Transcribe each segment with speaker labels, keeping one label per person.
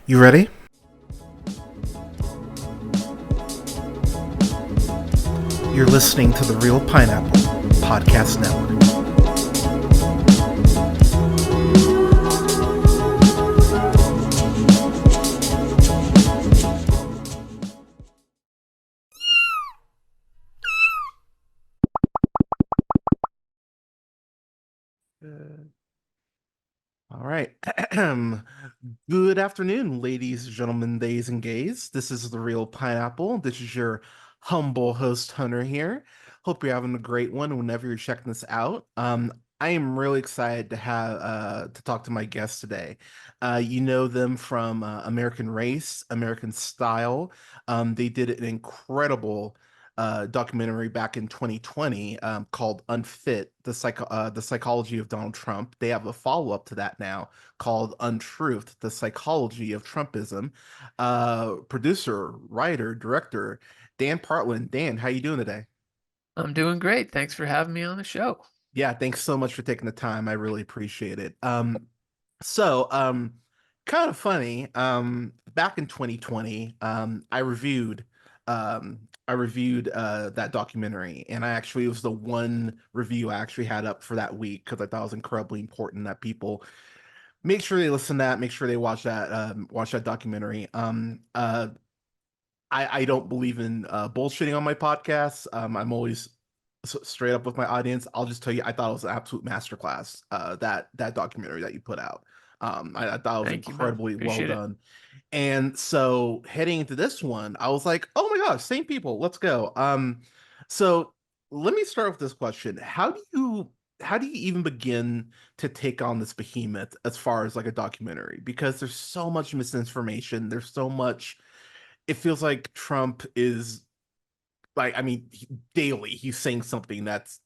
Speaker 1: You ready? You're listening to the Real Pineapple Podcast Network. All right. Good afternoon, ladies, gentlemen, days, and gays. This is the Real Pineapple. This is your humble host, Hunter, here. Hope you're having a great one whenever you're checking this out. I am really excited to talk to my guests today. You know them from American Race, American Style. They did an incredible documentary back in 2020 called Unfit, the psychology of Donald Trump. They have a follow-up to that now called Untruth, the psychology of Trumpism. Producer, writer, director, Dan Partland. Dan, how you doing today?
Speaker 2: I'm doing great. Thanks for having me on the show.
Speaker 1: Yeah, thanks so much for taking the time. I really appreciate it. So kind of funny. Back in 2020, I reviewed that documentary, and it was the one review I actually had up for that week because I thought it was incredibly important that people make sure they listen to that, make sure they watch that documentary. I don't believe in bullshitting on my podcasts. I'm always straight up with my audience. I'll just tell you, I thought it was an absolute masterclass. That documentary that you put out. I thought it was
Speaker 2: Thank you, man.
Speaker 1: incredibly well
Speaker 2: Appreciate it.
Speaker 1: done. And so heading into this one, I was like, oh my gosh, same people, let's go. So let me start with this question. How do you even begin to take on this behemoth as far as like a documentary? Because there's so much misinformation, there's so much, it feels like Trump is like, I mean, daily he's saying something that's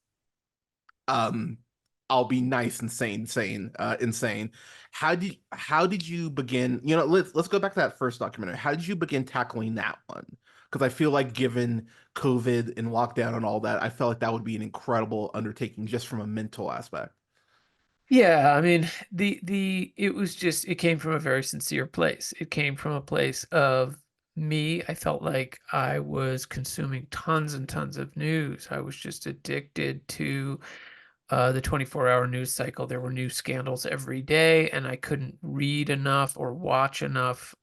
Speaker 1: um I'll be nice and insane. How did you begin? Let's go back to that first documentary. How did you begin tackling that one? Because I feel like given COVID and lockdown and all that, I felt like that would be an incredible undertaking just from a mental aspect.
Speaker 2: Yeah, I mean, it came from a very sincere place. It came from a place of me. I felt like I was consuming tons and tons of news. I was just addicted to the 24-hour news cycle. There were new scandals every day, and I couldn't read enough or watch enough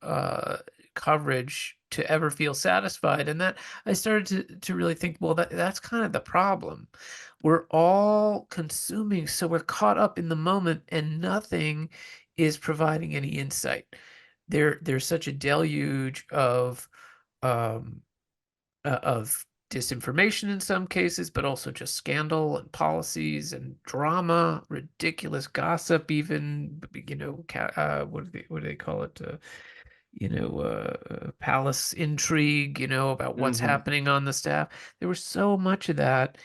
Speaker 2: coverage to ever feel satisfied. And that I started to really think, well, that's kind of the problem. We're all consuming, so we're caught up in the moment, and nothing is providing any insight. There's such a deluge um, of disinformation in some cases, but also just scandal and policies and drama, ridiculous gossip, even, what do they call it? Palace intrigue, about what's
Speaker 1: Hmm.
Speaker 2: happening on the staff. There was so much of that,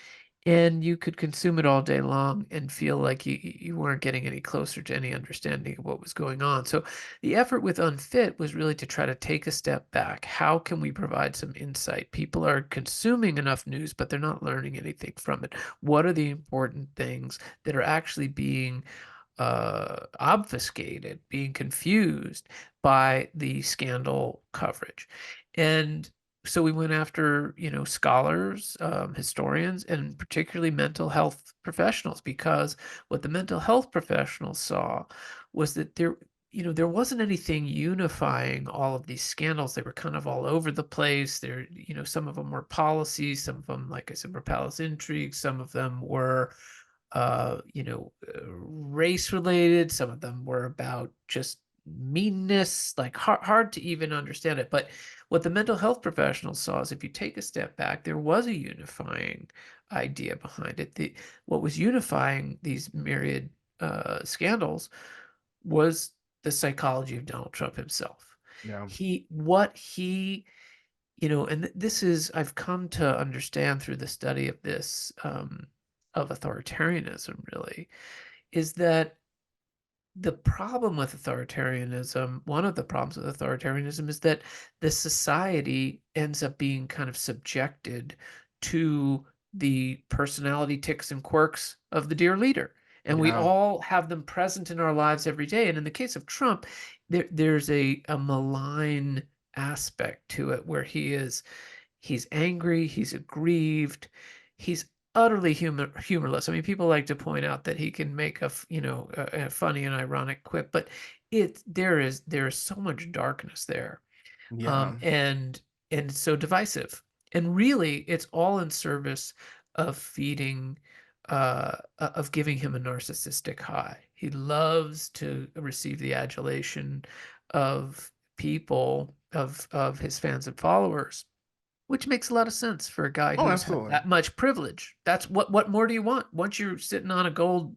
Speaker 2: and you could consume it all day long and feel like you weren't getting any closer to any understanding of what was going on. So the effort with Unfit was really to try to take a step back. How can we provide some insight? People are consuming enough news, but they're not learning anything from it. What are the important things that are actually being obfuscated, being confused by the scandal coverage? And so we went after, scholars, historians, and particularly mental health professionals, because what the mental health professionals saw was that there wasn't anything unifying all of these scandals. They were kind of all over the place. Some of them were policies, some of them, like I said, were palace intrigues, some of them were race related. Some of them were about just meanness, like hard to even understand it. But what the mental health professionals saw is if you take a step back, there was a unifying idea behind it. What was unifying these myriad scandals was the psychology of Donald Trump himself.
Speaker 1: Yeah.
Speaker 2: What he, and this is, I've come to understand through the study of this, of authoritarianism, really, is that the problem with authoritarianism, one of the problems with authoritarianism, is that the society ends up being kind of subjected to the personality ticks and quirks of the dear leader. And we
Speaker 1: Yeah.
Speaker 2: all have them present in our lives every day. And in the case of Trump, there's a malign aspect to it where he's angry, he's aggrieved, he's utterly humorless. I mean, people like to point out that he can make a funny and ironic quip, but there is so much darkness there,
Speaker 1: Yeah.
Speaker 2: and so divisive. And really, it's all in service of feeding, of giving him a narcissistic high. He loves to receive the adulation of people, of his fans and followers, which makes a lot of sense for a guy
Speaker 1: Oh,
Speaker 2: who's had
Speaker 1: absolutely.
Speaker 2: that much privilege. That's what more do you want? Once you're sitting on a gold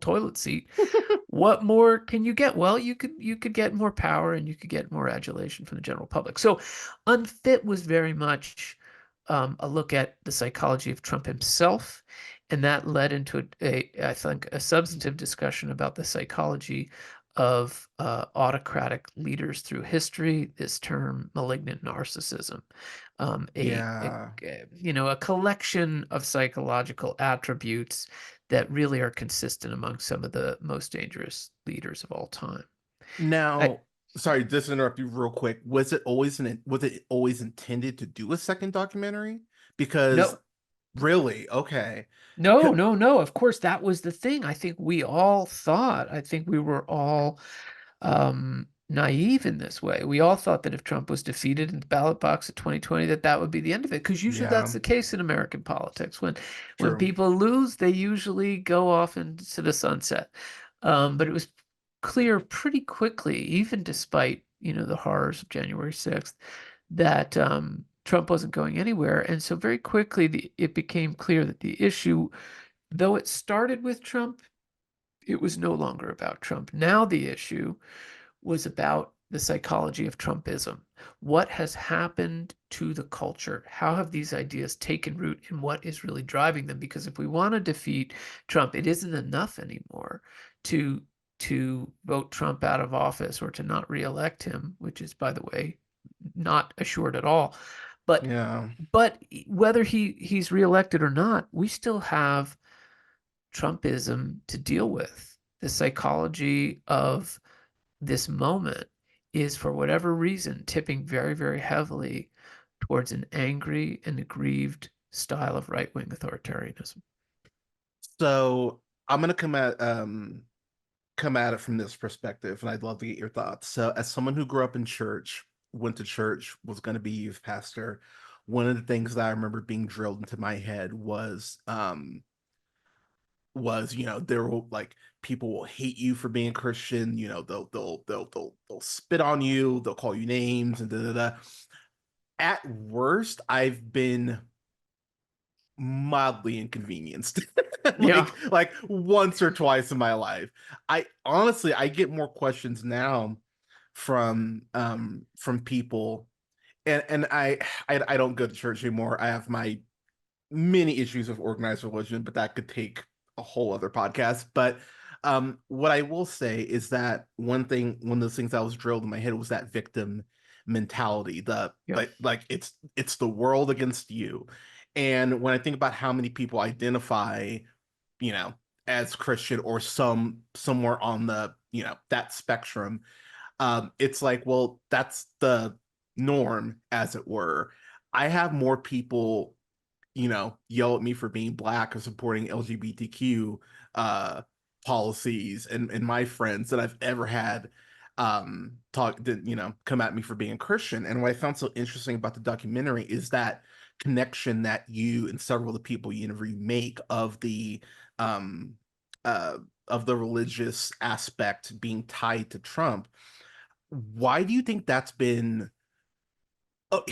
Speaker 2: toilet seat, what more can you get? Well, you could get more power and you could get more adulation from the general public. So Unfit was very much a look at the psychology of Trump himself, and that led into I think a substantive discussion about the psychology of autocratic leaders through history, this term malignant narcissism,
Speaker 1: Yeah.
Speaker 2: a collection of psychological attributes that really are consistent among some of the most dangerous leaders of all time. I,
Speaker 1: Now, sorry, just to interrupt you real quick. Was it always intended to do a second documentary? Because
Speaker 2: no,
Speaker 1: really, okay.
Speaker 2: no,
Speaker 1: 'Cause-
Speaker 2: no, no. Of course, that was the thing. I think we were all naive in this way. We all thought that if Trump was defeated in the ballot box of 2020, that would be the end of it. Because usually that's
Speaker 1: yeah,
Speaker 2: the case in American politics. When
Speaker 1: true.
Speaker 2: people lose, they usually go off into the sunset. But it was clear pretty quickly, even despite the horrors of January 6th, that Trump wasn't going anywhere. And so very quickly, it became clear that the issue, though it started with Trump, it was no longer about Trump. Now the issue was about the psychology of Trumpism. What has happened to the culture? How have these ideas taken root, and what is really driving them? Because if we want to defeat Trump, it isn't enough anymore to vote Trump out of office or to not reelect him, which is, by the way, not assured at all. But
Speaker 1: Yeah.
Speaker 2: whether he's reelected or not, we still have Trumpism to deal with. The psychology of this moment is, for whatever reason, tipping very, very heavily towards an angry and aggrieved style of right-wing authoritarianism.
Speaker 1: So I'm gonna come at it from this perspective, and I'd love to get your thoughts. So, as someone who grew up in church, went to church, was going to be a youth pastor, one of the things that I remember being drilled into my head was there will like people will hate you for being Christian. They'll spit on you, they'll call you names, and da da da. At worst, I've been mildly inconvenienced
Speaker 2: Yeah.
Speaker 1: like once or twice in my life. I honestly I get more questions now from people, and I don't go to church anymore. I have my many issues of organized religion, but that could take a whole other podcast. But what I will say is that one of those things that was drilled in my head was that victim mentality. The
Speaker 2: Yeah.
Speaker 1: like it's the world against you. And when I think about how many people identify, you know, as Christian or somewhere on the, that spectrum, it's like, well, that's the norm, as it were. I have more people yell at me for being black or supporting LGBTQ uh, policies and my friends that I've ever had talk that come at me for being Christian. And what I found so interesting about the documentary is that connection that you and several of the people you interview make um of the religious aspect being tied to Trump. Why do you think that's been? Oh,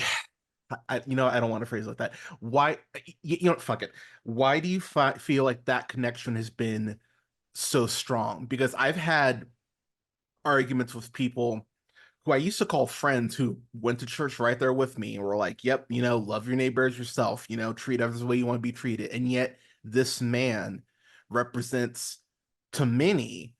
Speaker 1: I don't want to phrase it like that. Why, fuck it. Why do you feel like that connection has been so strong? Because I've had arguments with people who I used to call friends who went to church right there with me and were like, yep, love your neighbor as yourself, treat others the way you want to be treated. And yet this man represents to many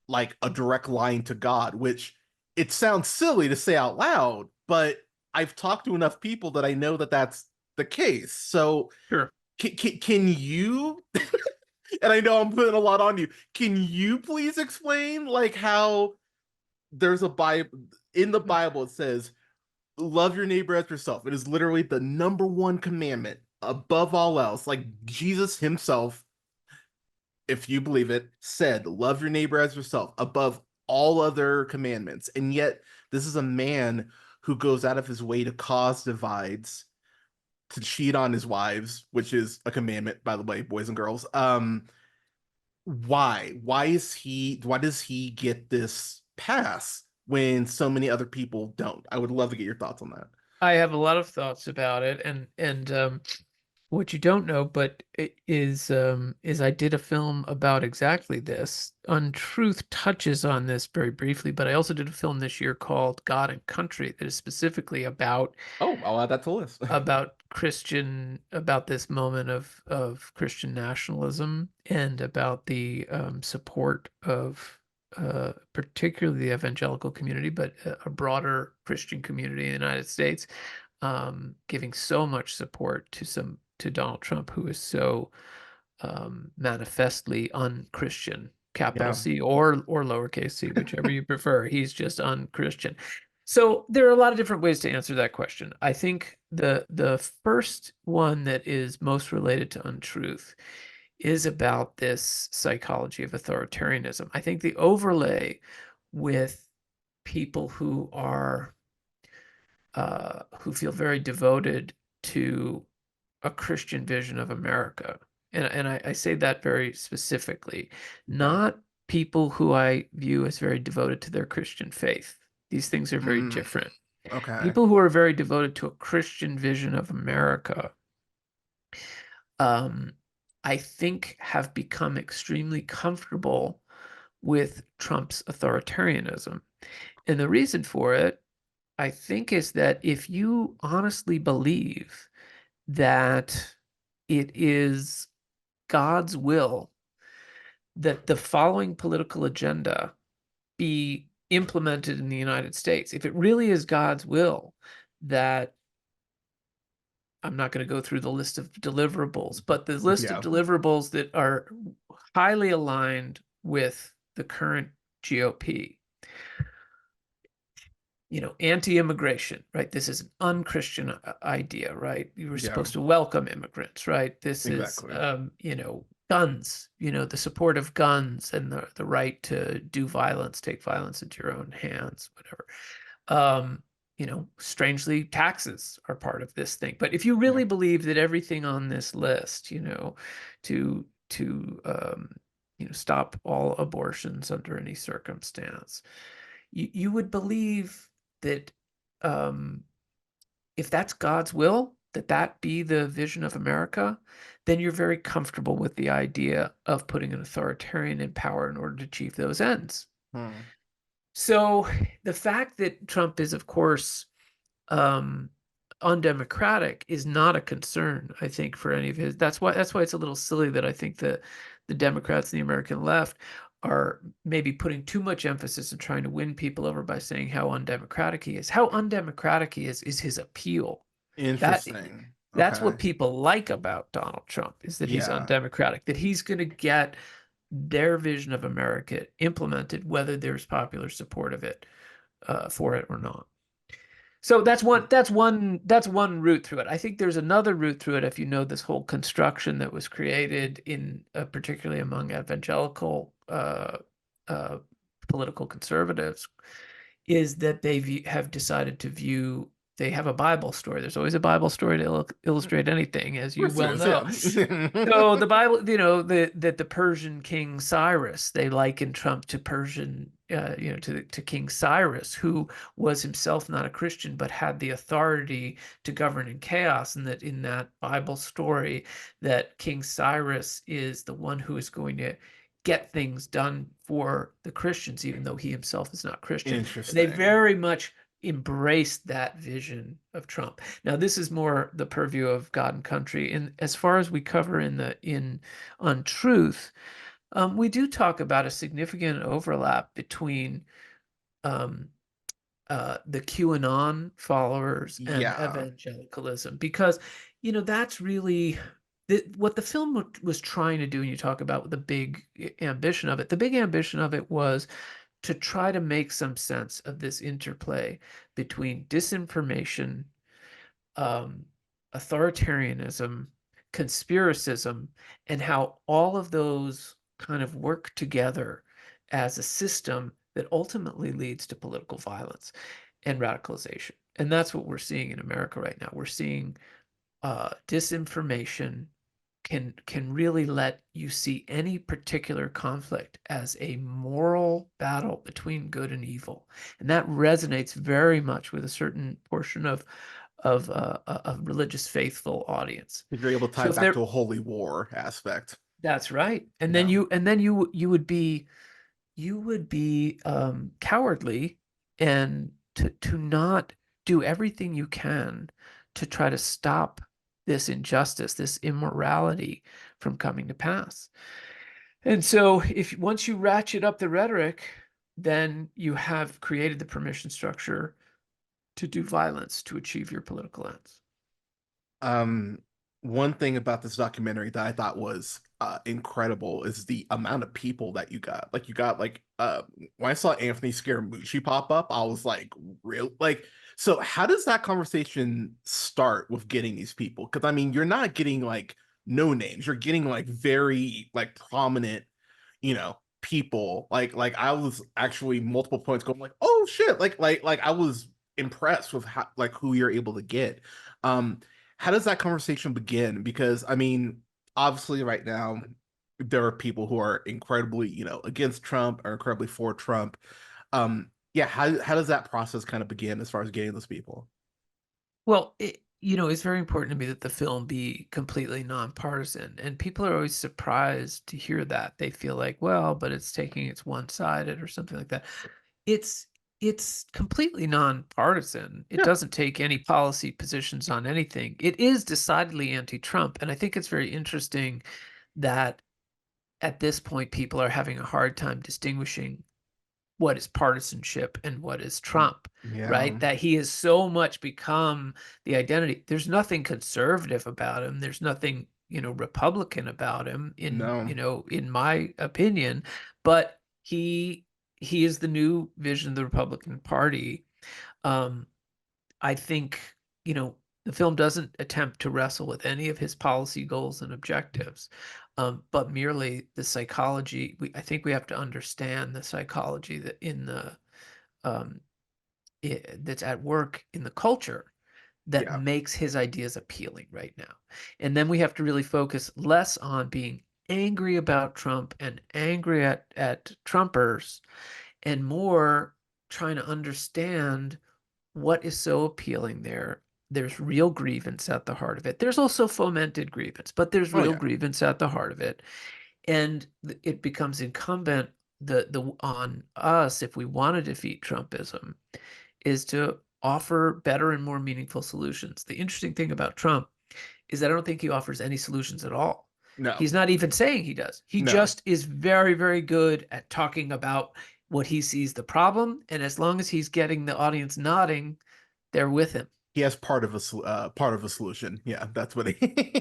Speaker 1: like a direct line to God, which it sounds silly to say out loud, but I've talked to enough people that I know that that's the case. So
Speaker 2: Sure.
Speaker 1: can you, and I know I'm putting a lot on you, can you please explain like how there's a Bible in the Bible. It says, "Love your neighbor as yourself." It is literally the number one commandment above all else. Like Jesus himself, if you believe it, said, "Love your neighbor as yourself," above all other commandments. And yet, this is a man who goes out of his way to cause divides, to cheat on his wives, which is a commandment, by the way, boys and girls. Why? Why does he get this pass when so many other people don't? I would love to get your thoughts on that.
Speaker 2: I have a lot of thoughts about it, and what you don't know, but it is I did a film about exactly this. Untruth touches on this very briefly, but I also did a film this year called God and Country that is specifically
Speaker 1: Oh, I'll add that to the list.
Speaker 2: about this moment of Christian nationalism and about the support of particularly the evangelical community, but a broader Christian community in the United States, giving so much support to Donald Trump, who is so manifestly unchristian, capital
Speaker 1: Yeah.
Speaker 2: C or lowercase c, whichever you prefer. He's just unchristian. So there are a lot of different ways to answer that question. I think the first one that is most related to untruth is about this psychology of authoritarianism. I think the overlay with people who feel very devoted to a Christian vision of America, and I say that very specifically,
Speaker 1: Okay.
Speaker 2: not people who I view as very devoted to their Christian faith. These things are very
Speaker 1: Mm,
Speaker 2: different.
Speaker 1: okay.
Speaker 2: People who are very devoted to a Christian vision of America, um, I think have become extremely comfortable with Trump's authoritarianism. And the reason for it, I think, is that if you honestly believe that it is God's will that the following political agenda be implemented in the United States, if it really is God's will that I'm not going to go through the list of deliverables, but the list of
Speaker 1: Yeah.
Speaker 2: deliverables that are highly aligned with the current GOP, anti-immigration, right? This is an unchristian idea, right? You were
Speaker 1: Yeah.
Speaker 2: supposed to welcome immigrants, right? This is,
Speaker 1: Exactly.
Speaker 2: guns, the support of guns and the right to do violence, take violence into your own hands, whatever. Um, strangely, taxes are part of this thing. But if you
Speaker 1: Yeah.
Speaker 2: really believe that everything on this list, to stop all abortions under any circumstance, you would believe that um, if that's God's will, that be the vision of America, then you're very comfortable with the idea of putting an authoritarian in power in order to achieve those ends.
Speaker 1: Hmm.
Speaker 2: So the fact that Trump is, of course, um, undemocratic is not a concern, I think, for any of his. That's why it's a little silly that I think the Democrats and the American left are maybe putting too much emphasis in trying to win people over by saying how undemocratic he is. How undemocratic he is his appeal. That
Speaker 1: Interesting.
Speaker 2: that's
Speaker 1: Okay.
Speaker 2: what people like about Donald Trump, is that he's
Speaker 1: Yeah.
Speaker 2: undemocratic, that he's going to get their vision of America implemented, whether there's popular support of it for it or not. So that's one route through it. I think there's another route through it if you know this whole construction that was created in particularly among evangelical uh, political conservatives, is that have decided to view they have a Bible story. There's always a Bible story to illustrate anything, as
Speaker 1: Of
Speaker 2: you
Speaker 1: course it
Speaker 2: well
Speaker 1: is,
Speaker 2: know.
Speaker 1: yeah.
Speaker 2: So the Bible, that the Persian King Cyrus, they liken Trump to to King Cyrus, who was himself not a Christian, but had the authority to govern in chaos. And that in that Bible story, that King Cyrus is the one who is going to get things done for the Christians, even though he himself is not Christian. And they
Speaker 1: Interesting.
Speaker 2: very much embraced that vision of Trump. Now, this is more the purview of God and Country. And as far as we cover in Untruth, we do talk about a significant overlap between um, the QAnon followers and
Speaker 1: Yeah.
Speaker 2: evangelicalism, because that's really what the film was trying to do. And you talk about the big ambition of it. The big ambition of it was to try to make some sense of this interplay between disinformation, um, authoritarianism, conspiracism, and how all of those kind of work together as a system that ultimately leads to political violence and radicalization. And that's what we're seeing in America right now. We're seeing disinformation can really let you see any particular conflict as a moral battle between good and evil, and that resonates very much with a certain portion of religious faithful audience.
Speaker 1: If you're able to tie
Speaker 2: So
Speaker 1: it
Speaker 2: if
Speaker 1: back
Speaker 2: there,
Speaker 1: to a holy war aspect.
Speaker 2: that's right,
Speaker 1: Yeah.
Speaker 2: and then you would be cowardly and to not do everything you can to try to stop this injustice, this immorality from coming to pass. And so if once you ratchet up the rhetoric, then you have created the permission structure to do violence to achieve your political ends.
Speaker 1: Um, One thing about this documentary that I thought was incredible is the amount of people that you got. Like you got like when I saw Anthony Scaramucci pop up, I was like, real like so how does that conversation start with getting these people? Because I mean, you're not getting like no names, you're getting like very like prominent, people. Like I was actually multiple points going like, oh shit, like I was impressed with how like who you're able to get. Um, how does that conversation begin? Because I mean, obviously, right now there are people who are incredibly, against Trump or incredibly for Trump. Yeah, how does that process kind of begin as far as getting those people?
Speaker 2: Well, it's very important to me that the film be completely nonpartisan, and people are always surprised to hear that. They feel like, well, but it's taking it's one-sided or something like that. It's it's completely nonpartisan. It
Speaker 1: Yeah,
Speaker 2: doesn't take any policy positions on anything. It is decidedly anti-Trump, and I think it's very interesting that at this point people are having a hard time distinguishing what is partisanship and what is Trump, right?
Speaker 1: yeah,
Speaker 2: That he has so much become the identity. There's nothing conservative about him. There's nothing, Republican about him
Speaker 1: no,
Speaker 2: in my opinion, but he is the new vision of the Republican Party. Um, I think, you know, the film doesn't attempt to wrestle with any of his policy goals and objectives, but merely the psychology. I think we have to understand the psychology that um, that's at work in the culture that
Speaker 1: yeah,
Speaker 2: makes his ideas appealing right now. And then we have to really focus less on being angry about Trump and angry at Trumpers and more trying to understand what is so appealing there. There's real grievance at the heart of it. There's also fomented grievance, but there's
Speaker 1: oh
Speaker 2: real
Speaker 1: yeah,
Speaker 2: grievance at the heart of it. And it becomes incumbent the on us, if we want to defeat Trumpism, is to offer better and more meaningful solutions. The interesting thing about Trump is that I don't think he offers any solutions at all.
Speaker 1: no,
Speaker 2: He's not even saying he does. He
Speaker 1: no.
Speaker 2: just is very, very good at talking about what he sees the problem. And as long as he's getting the audience nodding, they're with him.
Speaker 1: He has part of a solution. Yeah, that's what he.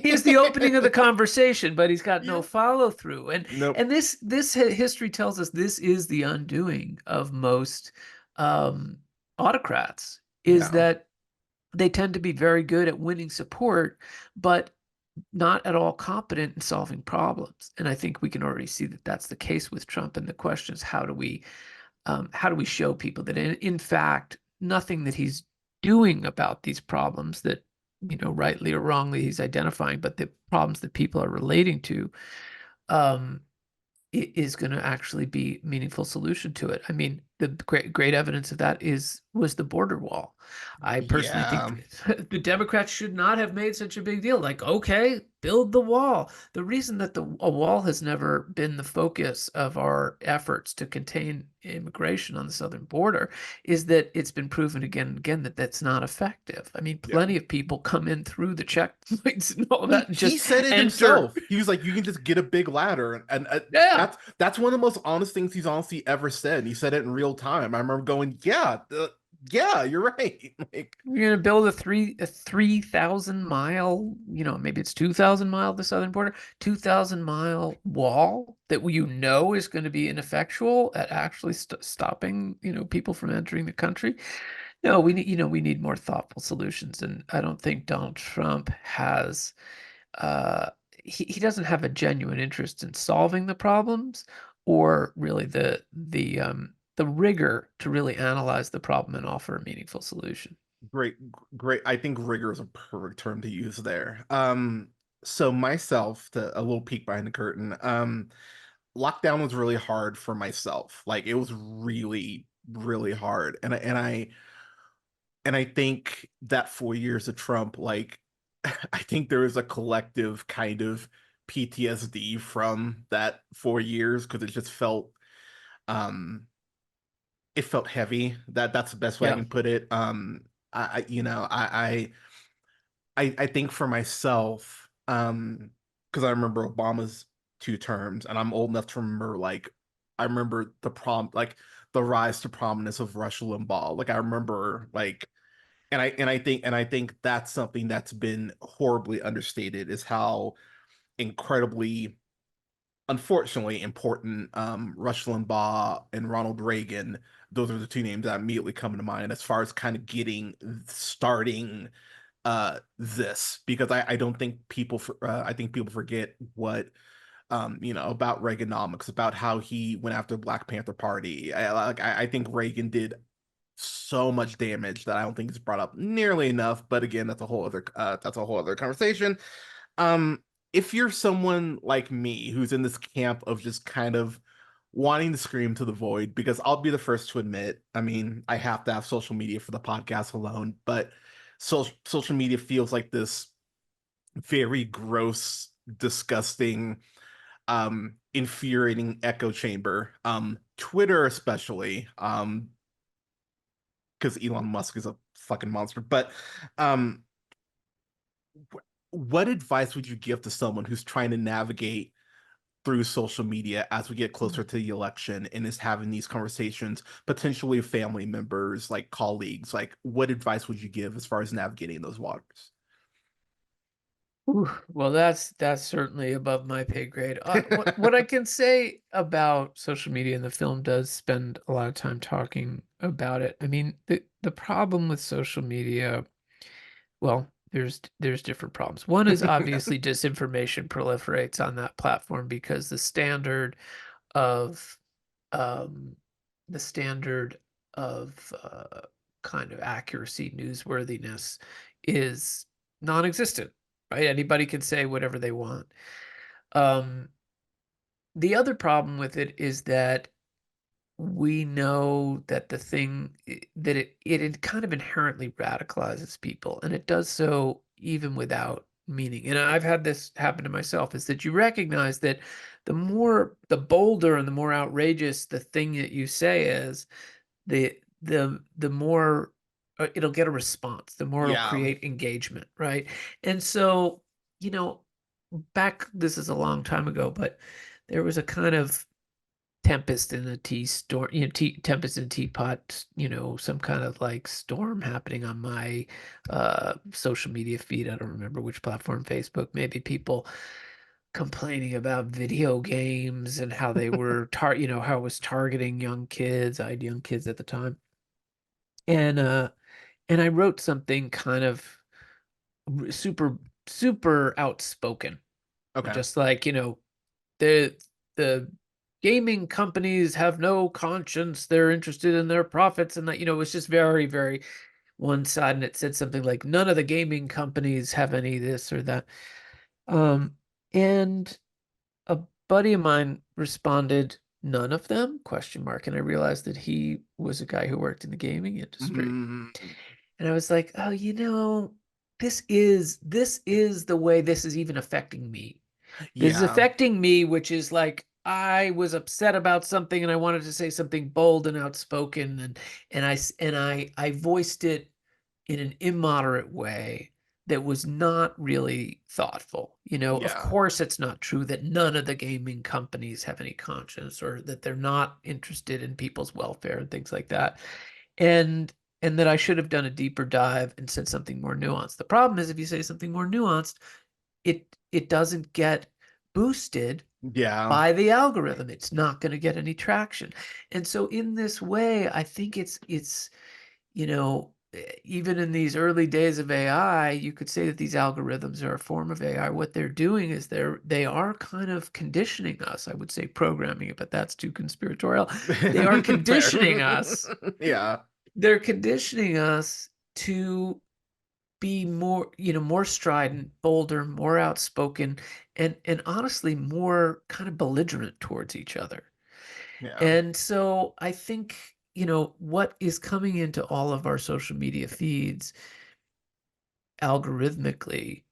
Speaker 2: He is the opening of the conversation, but he's got no
Speaker 1: Yeah,
Speaker 2: follow through. And
Speaker 1: nope.
Speaker 2: and this history tells us this is the undoing of most um, autocrats, is
Speaker 1: Yeah,
Speaker 2: that they tend to be very good at winning support, but not at all competent in solving problems. And I think we can already see that that's the case with Trump. And the question is, how do we show people that in fact nothing that he's doing about these problems that rightly or wrongly he's identifying, but the problems that people are relating to, um, is going to actually be a meaningful solution to it. I mean, the great evidence of that was the border wall. I personally
Speaker 1: yeah,
Speaker 2: think the Democrats should not have made such a big deal. Like, okay, build the wall. The reason that a wall has never been the focus of our efforts to contain immigration on the southern border is that it's been proven again and again that that's not effective. I mean,
Speaker 1: yeah.
Speaker 2: plenty of people come in through the checkpoints and all that
Speaker 1: He
Speaker 2: and
Speaker 1: he
Speaker 2: just
Speaker 1: said it
Speaker 2: enter.
Speaker 1: himself. He was like, "You can just get a big ladder," and
Speaker 2: Yeah.
Speaker 1: that's one of the most honest things he's honestly ever said. And he said it in real time. I remember going, "Yeah, Yeah, you're right. Like,
Speaker 2: You're gonna build a 3,000 mile, maybe it's 2,000 mile the southern border, 2,000 mile wall that is going to be ineffectual at actually stopping, people from entering the country. No, we need more thoughtful solutions, and I don't think Donald Trump has uh he doesn't have a genuine interest in solving the problems or really the rigor to really analyze the problem and offer a meaningful solution.
Speaker 1: great, great. I think rigor is a perfect term to use there. So myself, to a little peek behind the curtain, lockdown was really hard for myself. Like it was really, really hard. And I think that 4 years of Trump, like I think there is a collective kind of PTSD from that 4 years because um it felt heavy. That's the best way I
Speaker 2: Yeah.
Speaker 1: can put it. You know, I think for myself, because I remember Obama's 2 terms, and I'm old enough to remember like I remember the rise to prominence of Rush Limbaugh. Like I remember like and I think that's something that's been horribly understated is how incredibly unfortunately important Rush Limbaugh and Ronald Reagan, those are the 2 names that immediately come to mind as far as kind of starting this because I don't think I think people forget what about Reaganomics, about how he went after the Black Panther Party. I think Reagan did so much damage that I don't think it's brought up nearly enough. But again, that's a whole other conversation. Um, if you're someone like me who's in this camp of just kind of wanting to scream to the void, because I'll be the first to admit, I mean, I have to have social media for the podcast alone, but social media feels like this very gross, disgusting, infuriating echo chamber. Twitter especially, because Elon Musk is a fucking monster. But um, what advice would you give to someone who's trying to navigate through social media as we get closer to the election and is having these conversations, potentially with family members, like colleagues? Like, what advice would you give as far as navigating those waters?
Speaker 2: Ooh, well, that's certainly above my pay grade. What I can say about social media, and the film does spend a lot of time talking about it. I mean, the problem with social media, well, there's different problems. One is obviously disinformation proliferates on that platform because of um the standard of kind of accuracy, newsworthiness is non-existent, right? Anybody can say whatever they want. Um, the other problem with it is that we know that that it kind of inherently radicalizes people, and it does so even without meaning. And I've had this happen to myself, is that you recognize that the bolder and the more outrageous the thing that you say is, the more it'll get a response, the more it'll
Speaker 1: Yeah,
Speaker 2: create engagement, right? And so, you know, this is a long time ago, but there was a kind of tempest in a tea storm, tempest in a teapot, some kind of like storm happening on my social media feed. I don't remember which platform, Facebook, maybe people complaining about video games and how they were how it was targeting young kids. I had young kids at the time. And I wrote something kind of super super outspoken,
Speaker 1: okay.
Speaker 2: just like, the gaming companies have no conscience, they're interested in their profits, and that, it was just very very one side, and it said something like none of the gaming companies have any this or that. And a buddy of mine responded, none of them, question mark, and I realized that he was a guy who worked in the gaming industry.
Speaker 1: Mm,
Speaker 2: And I was like, oh, this is the way this is even affecting me. This is
Speaker 1: yeah,
Speaker 2: affecting me, which is like I was upset about something and I wanted to say something bold and outspoken, and I voiced it in an immoderate way that was not really thoughtful. Of
Speaker 1: yeah,
Speaker 2: course it's not true that none of the gaming companies have any conscience or that they're not interested in people's welfare and things like that. And and that I should have done a deeper dive and said something more nuanced. The problem is if you say something more nuanced, it doesn't get boosted
Speaker 1: Yeah.
Speaker 2: by the algorithm. It's not going to get any traction. And so in this way, I think it's even in these early days of AI, you could say that these algorithms are a form of AI. What they're doing is they are kind of conditioning us. I would say programming it, but that's too conspiratorial. They are conditioning
Speaker 1: Fair.
Speaker 2: us.
Speaker 1: Yeah.
Speaker 2: They're conditioning us to be more, more strident, bolder, more outspoken, and honestly more kind of belligerent towards each other.
Speaker 1: Yeah.
Speaker 2: And so I think, what is coming into all of our social media feeds algorithmically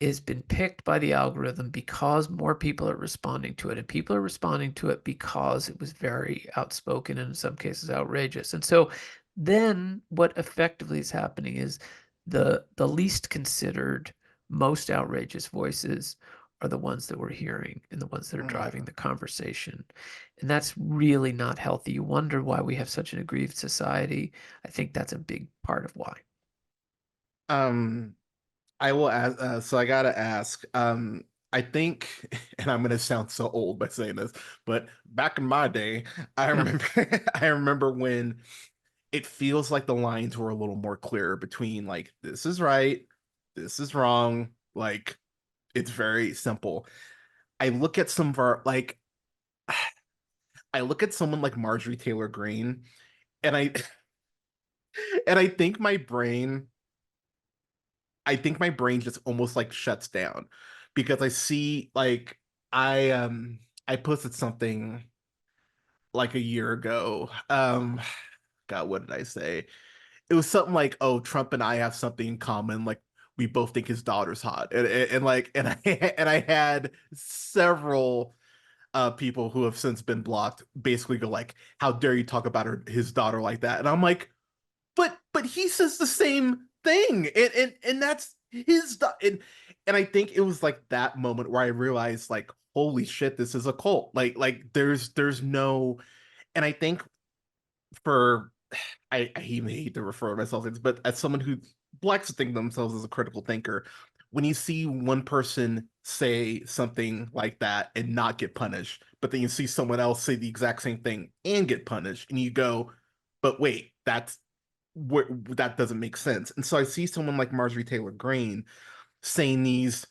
Speaker 2: has been picked by the algorithm because more people are responding to it. And people are responding to it because it was very outspoken and in some cases outrageous. And so then what effectively is happening is the least considered, most outrageous voices are the ones that we're hearing and the ones that are driving
Speaker 1: Mm.
Speaker 2: the conversation. And that's really not healthy. You wonder why we have such an aggrieved society. I think that's a big part of why.
Speaker 1: Um, I will ask, so I gotta ask, I think, and I'm gonna sound so old by saying this, but back in my day, I
Speaker 2: Yeah.
Speaker 1: remember, I remember when it feels like the lines were a little more clear between like, this is right, this is wrong, like, it's very simple. I look at some of our, like, I look at someone like Marjorie Taylor Greene, and and I think my brain just almost like shuts down because I see like I posted something like a year ago. God, what did I say? It was something like, "Oh, Trump and I have something in common. Like we both think his daughter's hot." And like and I and I had several people who have since been blocked basically go like, "How dare you talk about his daughter like that?" And I'm like, but he says the same thing, and that's and I think it was like that moment where I realized like, holy shit, this is a cult. Like there's no, and I think for I even hate to refer to myself as, but as someone who likes to think themselves as a critical thinker, when you see one person say something like that and not get punished, but then you see someone else say the exact same thing and get punished, and you go, but wait, that doesn't make sense. And so I see someone like Marjorie Taylor Greene saying these.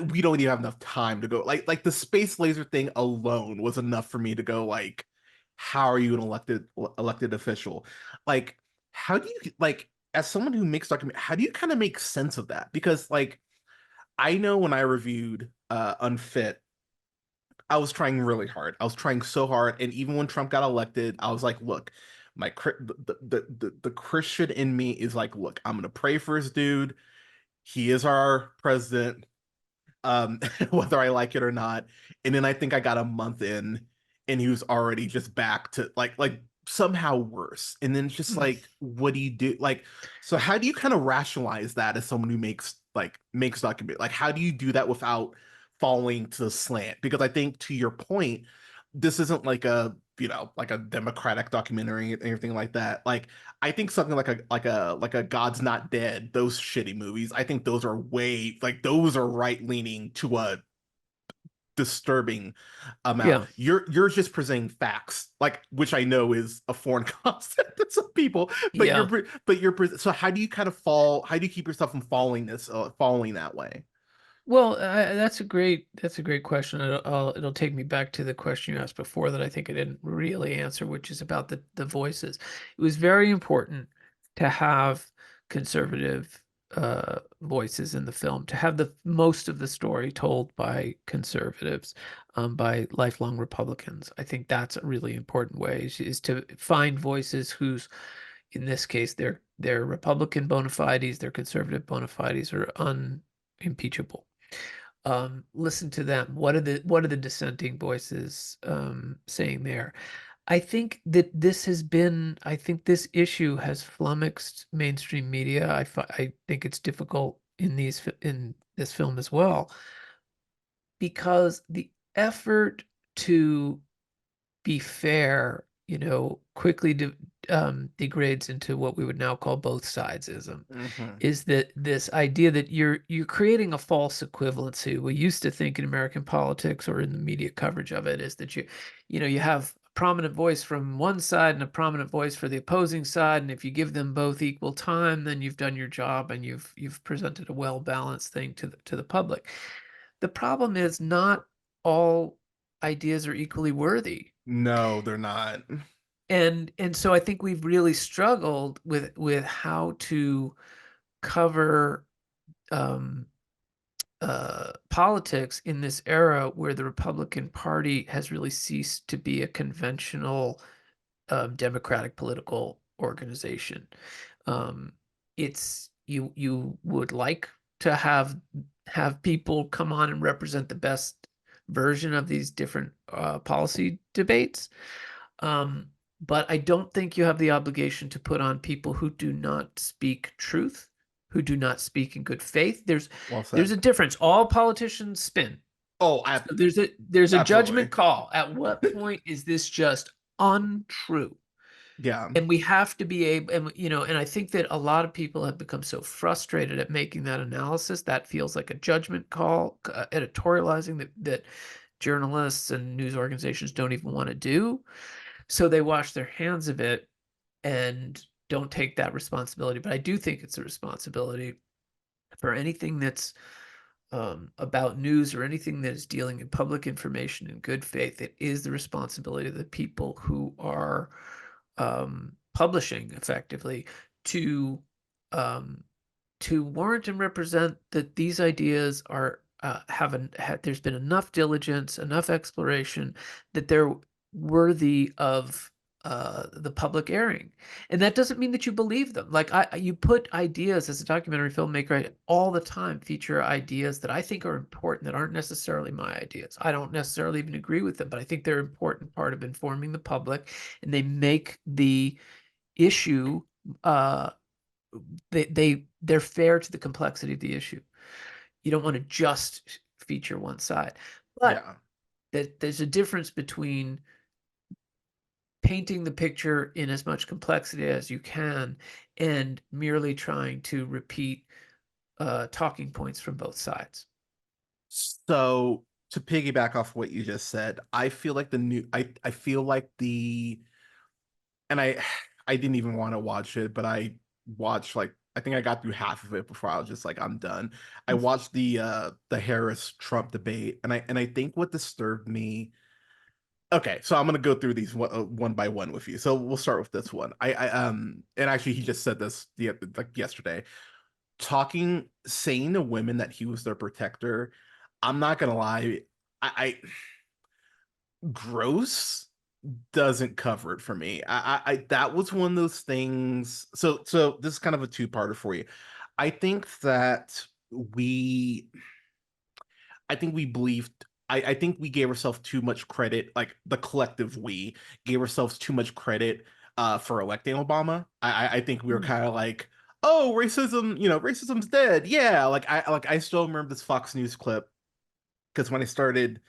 Speaker 1: We don't even have enough time to go like the space laser thing alone was enough for me to go like, how are you an elected official? Like, how do you like as someone who makes document? How do you kind of make sense of that? Because like I know when I reviewed Unfit, I was trying really hard. I was trying so hard, and even when Trump got elected, I was like, "Look, the Christian in me is like, look, I'm gonna pray for his dude. He is our president, whether I like it or not." And then I think I got a month in, and he was already just back to like somehow worse. And then it's just
Speaker 2: Mm.
Speaker 1: like, what do you do? Like, so how do you kind of rationalize that as someone who makes document? Like, how do you do that without falling to the slant? Because I think to your point, this isn't like a like a democratic documentary or anything like that. Like I think something like a God's Not Dead, those shitty movies, I think those are way like those are right leaning to a disturbing amount.
Speaker 2: Yeah.
Speaker 1: You're just presenting facts, like which I know is a foreign concept to some people, but
Speaker 2: Yeah.
Speaker 1: so how do you kind of fall? How do you keep yourself from falling that way?
Speaker 2: Well, that's a great question. It'll take me back to the question you asked before that I think I didn't really answer, which is about the voices. It was very important to have conservative voices in the film, to have the most of the story told by conservatives, by lifelong Republicans. I think that's a really important way is to find voices whose, in this case, they're Republican bona fides, they're conservative bona fides, are unimpeachable. Listen to them. What are the dissenting voices saying there? I think this issue has flummoxed mainstream media. I think it's difficult in this film as well because the effort to be fair, quickly degrades into what we would now call both sidesism,
Speaker 1: Hmm.
Speaker 2: is that this idea that you're creating a false equivalency. We used to think in American politics or in the media coverage of it is that you have a prominent voice from one side and a prominent voice for the opposing side, and if you give them both equal time, then you've done your job and you've presented a well-balanced thing to the public. The problem is not all ideas are equally worthy.
Speaker 1: No, they're not.
Speaker 2: And so I think we've really struggled with how to cover um, politics in this era where the Republican Party has really ceased to be a conventional democratic political organization. Um, it's you would like to have people come on and represent the best version of these different policy debates. Um, but I don't think you have the obligation to put on people who do not speak truth, who do not speak in good faith.
Speaker 1: Well
Speaker 2: There's
Speaker 1: said.
Speaker 2: a difference. All politicians spin.
Speaker 1: Oh,
Speaker 2: So there's a
Speaker 1: absolutely.
Speaker 2: judgment call. At what point is this just untrue?
Speaker 1: Yeah.
Speaker 2: And we have to be able, and I think that a lot of people have become so frustrated at making that analysis that feels like a judgment call, editorializing that journalists and news organizations don't even want to do. So they wash their hands of it and don't take that responsibility. But I do think it's a responsibility for anything that's about news or anything that is dealing in public information in good faith. It is the responsibility of the people who are publishing effectively to um, to warrant and represent that these ideas are there's been enough diligence, enough exploration that they're worthy of the public airing. And that doesn't mean that you believe them. Like you put ideas as a documentary filmmaker, I all the time feature ideas that I think are important that aren't necessarily my ideas. I don't necessarily even agree with them, but I think they're an important part of informing the public, and they make the issue uh they're fair to the complexity of the issue. You don't want to just feature one side, but
Speaker 1: Yeah.
Speaker 2: there's a difference between painting the picture in as much complexity as you can and merely trying to repeat talking points from both sides.
Speaker 1: So to piggyback off what you just said, I feel like I feel like and I didn't even want to watch it, but I watched like I think I got through half of it before I was just like I'm done. I watched the Harris Trump debate, and I think what disturbed me. Okay, so I'm gonna go through these one by one with you. So we'll start with this one. And actually he just said this like yesterday. Saying to women that he was their protector, I'm not gonna lie, I gross doesn't cover it for me. I that was one of those things. So this is kind of a two-parter for you. I think that we I think we believed I think we gave ourselves too much credit, like the collective we gave ourselves too much credit for electing Obama. I think we were
Speaker 2: Mm.
Speaker 1: kind of like, oh, racism, racism's dead. Yeah, I still remember this Fox News clip because when I started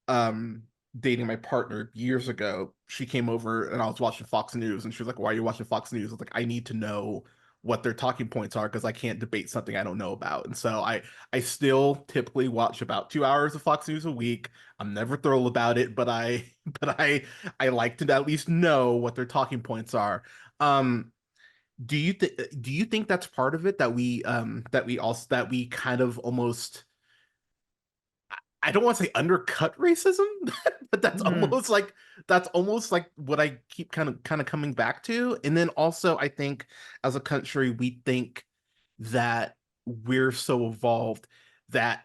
Speaker 1: um dating my partner years ago, she came over and I was watching Fox News and she was like, "Why are you watching Fox News?" I was like, "I need to know what their talking points are because I can't debate something I don't know about." And so I still typically watch about 2 hours of Fox News a week. I'm never thrilled about it, but I but I like to at least know what their talking points are. Um do you think that's part of it that we kind of almost I don't want to say undercut racism, but
Speaker 2: Mm.
Speaker 1: that's almost like what I keep kind of coming back to. And then also I think as a country we think that we're so evolved that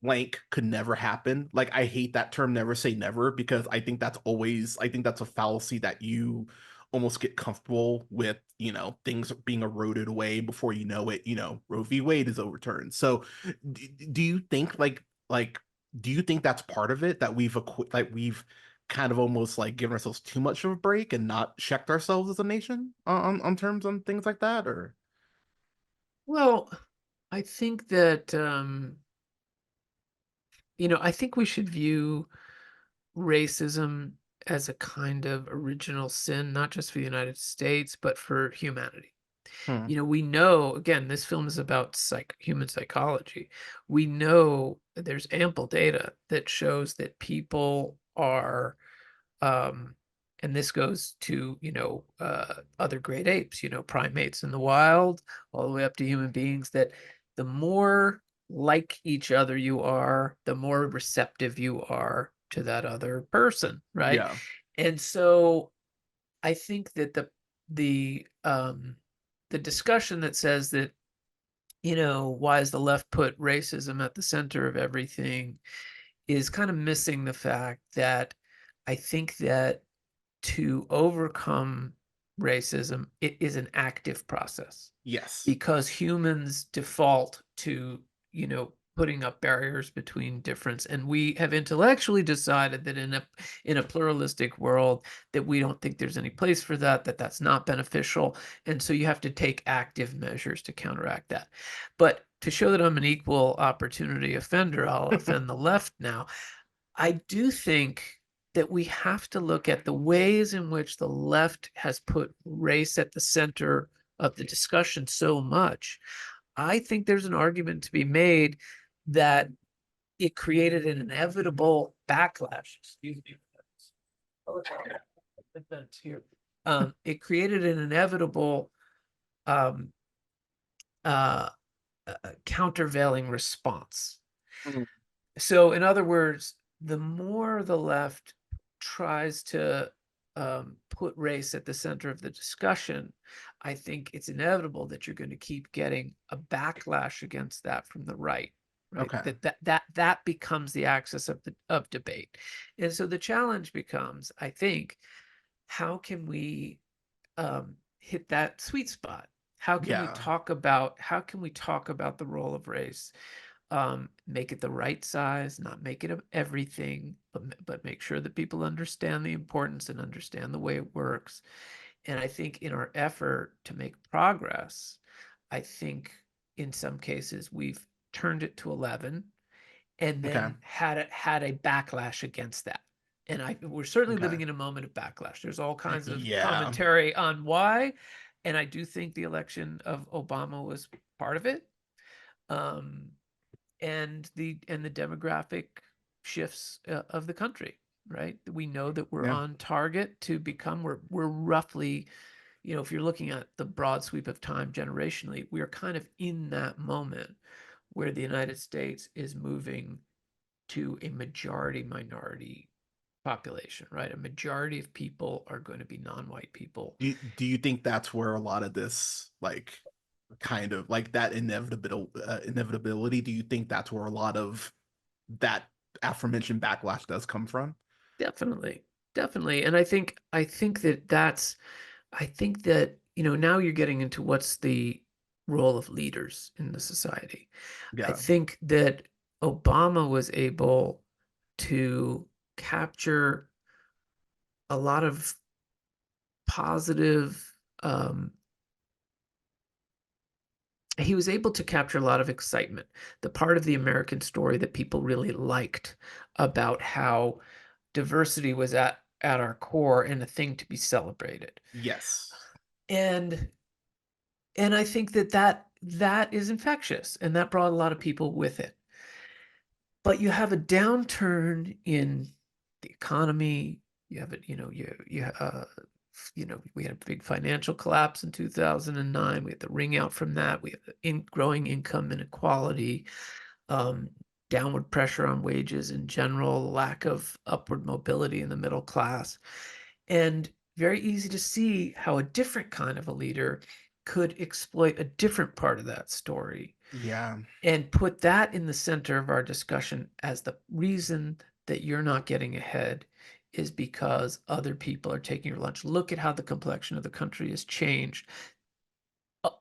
Speaker 1: blank could never happen. Like I hate that term never say never because I think that's a fallacy that you almost get comfortable with, things things being eroded away before you know it, Roe v. Wade is overturned. So do you think like do you think that's part of it that we've kind of almost like given ourselves too much of a break and not checked ourselves as a nation on terms on things like that or
Speaker 2: Well, I think that I think we should view racism as a kind of original sin, not just for the United States, but for humanity.
Speaker 1: Hmm.
Speaker 2: We know, again, this film is about human psychology. We know there's ample data that shows that people are, um, and this goes to, other great apes, primates in the wild, all the way up to human beings, that the more like each other you are, the more receptive you are to that other person, right?
Speaker 1: Yeah.
Speaker 2: And so I think that the discussion that says that, why is the left put racism at the center of everything is kind of missing the fact that I think that to overcome racism, it is an active process
Speaker 1: Yes.
Speaker 2: because humans default to, putting up barriers between difference. And we have intellectually decided that in a pluralistic world that we don't think there's any place for that, that that's not beneficial. And so you have to take active measures to counteract that. But to show that I'm an equal opportunity offender, I'll offend the left now. I do think that we have to look at the ways in which the left has put race at the center of the discussion so much. I think there's an argument to be made that it created an inevitable backlash. Excuse me. Oh, that's here. It created an inevitable um, uh, countervailing response.
Speaker 1: Mm.
Speaker 2: So, in other words, the more the left tries to put race at the center of the discussion, I think it's inevitable that you're going to keep getting a backlash against that from the right. Right,
Speaker 1: Okay.
Speaker 2: that becomes the axis of debate, and so the challenge becomes, I think, how can we hit that sweet spot?
Speaker 1: Yeah.
Speaker 2: How can we talk about the role of race, make it the right size, not make it everything, but make sure that people understand the importance and understand the way it works. And I think in our effort to make progress, I think in some cases we've turned it to 11 and
Speaker 1: Okay.
Speaker 2: then had a backlash against that. And we're certainly
Speaker 1: Okay.
Speaker 2: living in a moment of backlash. There's all kinds of
Speaker 1: Yeah.
Speaker 2: commentary on why, and I do think the election of Obama was part of it. Um, and the demographic shifts of the country, right? We know that we're
Speaker 1: Yeah.
Speaker 2: on target to become we're roughly, if you're looking at the broad sweep of time generationally, we are kind of in that moment where the United States is moving to a majority minority population, right? A majority of people are going to be non-white people.
Speaker 1: Do you think that's where a lot of this, like, kind of like that inevitability, do you think that's where a lot of that aforementioned backlash does come from?
Speaker 2: Definitely. Definitely. And I think that now you're getting into what's the role of leaders in the society. I
Speaker 1: Yeah.
Speaker 2: think that Obama was able to capture a lot of positive, he was able to capture a lot of excitement, the part of the American story that people really liked about how diversity was at our core and a thing to be celebrated.
Speaker 1: Yes.
Speaker 2: And I think that is infectious, and that brought a lot of people with it. But you have a downturn in the economy. You have it, we had a big financial collapse in 2009. We had the ring out from that. We have the growing income inequality, um, downward pressure on wages in general, lack of upward mobility in the middle class, and very easy to see how a different kind of a leader could exploit a different part of that story
Speaker 1: Yeah.
Speaker 2: and put that in the center of our discussion as the reason that you're not getting ahead is because other people are taking your lunch. Look at how the complexion of the country has changed.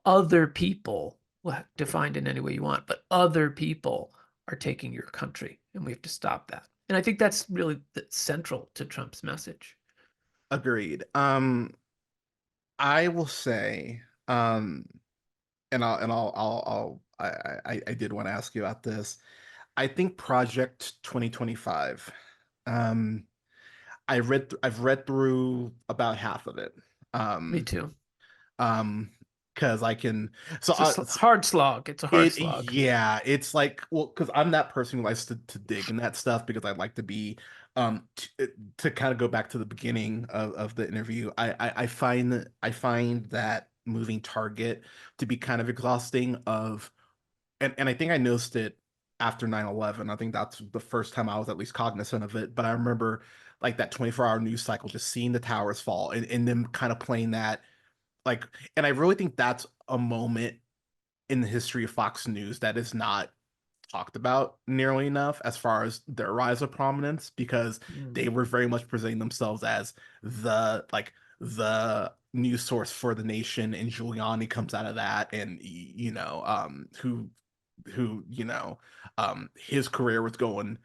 Speaker 2: Other people, well, defined in any way you want, but other people are taking your country, and we have to stop that. And I think that's really central to Trump's message.
Speaker 1: Agreed. I will say, I did want to ask you about this. I think Project 2025. Um, I've read through about half of it.
Speaker 2: Me
Speaker 1: Um,
Speaker 2: too.
Speaker 1: because I can. So
Speaker 2: It's a hard slog. It's a hard slog.
Speaker 1: yeah, it's like, well, because I'm that person who likes to dig in that stuff because I like to be to kind of go back to the beginning of the interview. I find that moving target to be kind of exhausting of, and I think I noticed it after 9/11. I think that's the first time I was at least cognizant of it. But I remember like that 24-hour news cycle, just seeing the towers fall and them kind of playing that like, and I really think that's a moment in the history of Fox News that is not talked about nearly enough as far as their rise of prominence because
Speaker 2: Mm.
Speaker 1: they were very much presenting themselves as the news source for the nation, and Giuliani comes out of that, and who his career was going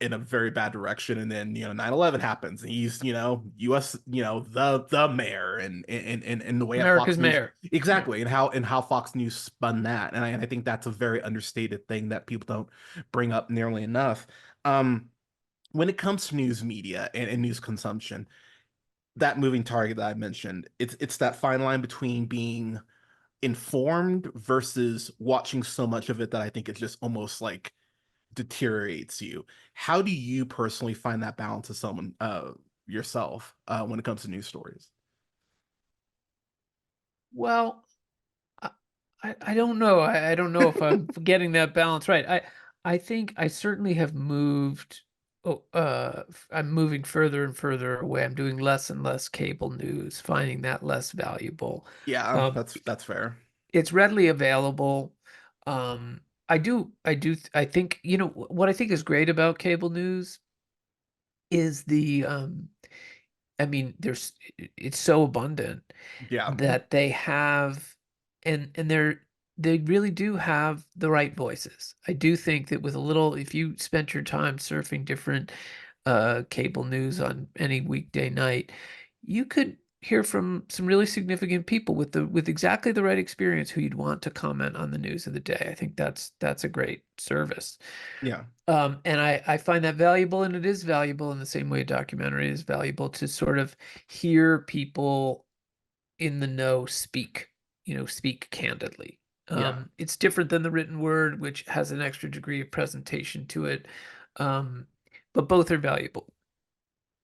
Speaker 1: in a very bad direction, and then 9/11 happens, and he's US, the mayor, and the way at
Speaker 2: America's
Speaker 1: Fox News,
Speaker 2: mayor. Yeah.
Speaker 1: exactly, and how Fox News spun that, and I think that's a very understated thing that people don't bring up nearly enough. um when it comes to news media and news consumption, that moving target that I mentioned, it's that fine line between being informed versus watching so much of it that I think it's just almost like deteriorates you. How do you personally find that balance as someone yourself when it comes to news stories?
Speaker 2: Well, I, I don't know. I don't know if I'm getting that balance right. I think I certainly have moved. Oh, I'm moving further and further away. I'm doing less and less cable news, finding that less valuable.
Speaker 1: Yeah,
Speaker 2: Um,
Speaker 1: that's fair.
Speaker 2: it's readily available. I think, what I think is great about cable news is I mean, it's so abundant
Speaker 1: Yeah,
Speaker 2: that they have, and they really do have the right voices. I do think that with a little, if you spent your time surfing different cable news on any weekday night, you could hear from some really significant people with exactly the right experience who you'd want to comment on the news of the day. I think that's a great service.
Speaker 1: yeah,
Speaker 2: And I find that valuable, and it is valuable in the same way a documentary is valuable to sort of hear people in the know speak, speak candidly.
Speaker 1: yeah.
Speaker 2: It's different than the written word, which has an extra degree of presentation to it. Um, but both are valuable.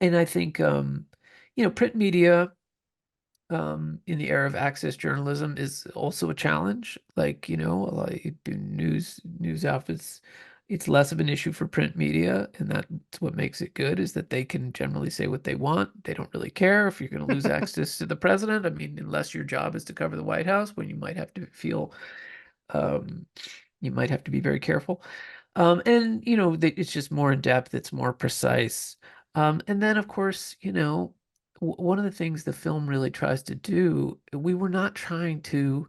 Speaker 2: And I think, print media in the era of access journalism is also a challenge. Like, a lot of news outfits, it's less of an issue for print media, and that's what makes it good is that they can generally say what they want. They don't really care if you're going to lose access to the president. I mean, unless your job is to cover the White House, when um, you might have to be very careful. And it's just more in depth, it's more precise. And then of course, one of the things the film really tries to do, we were not trying to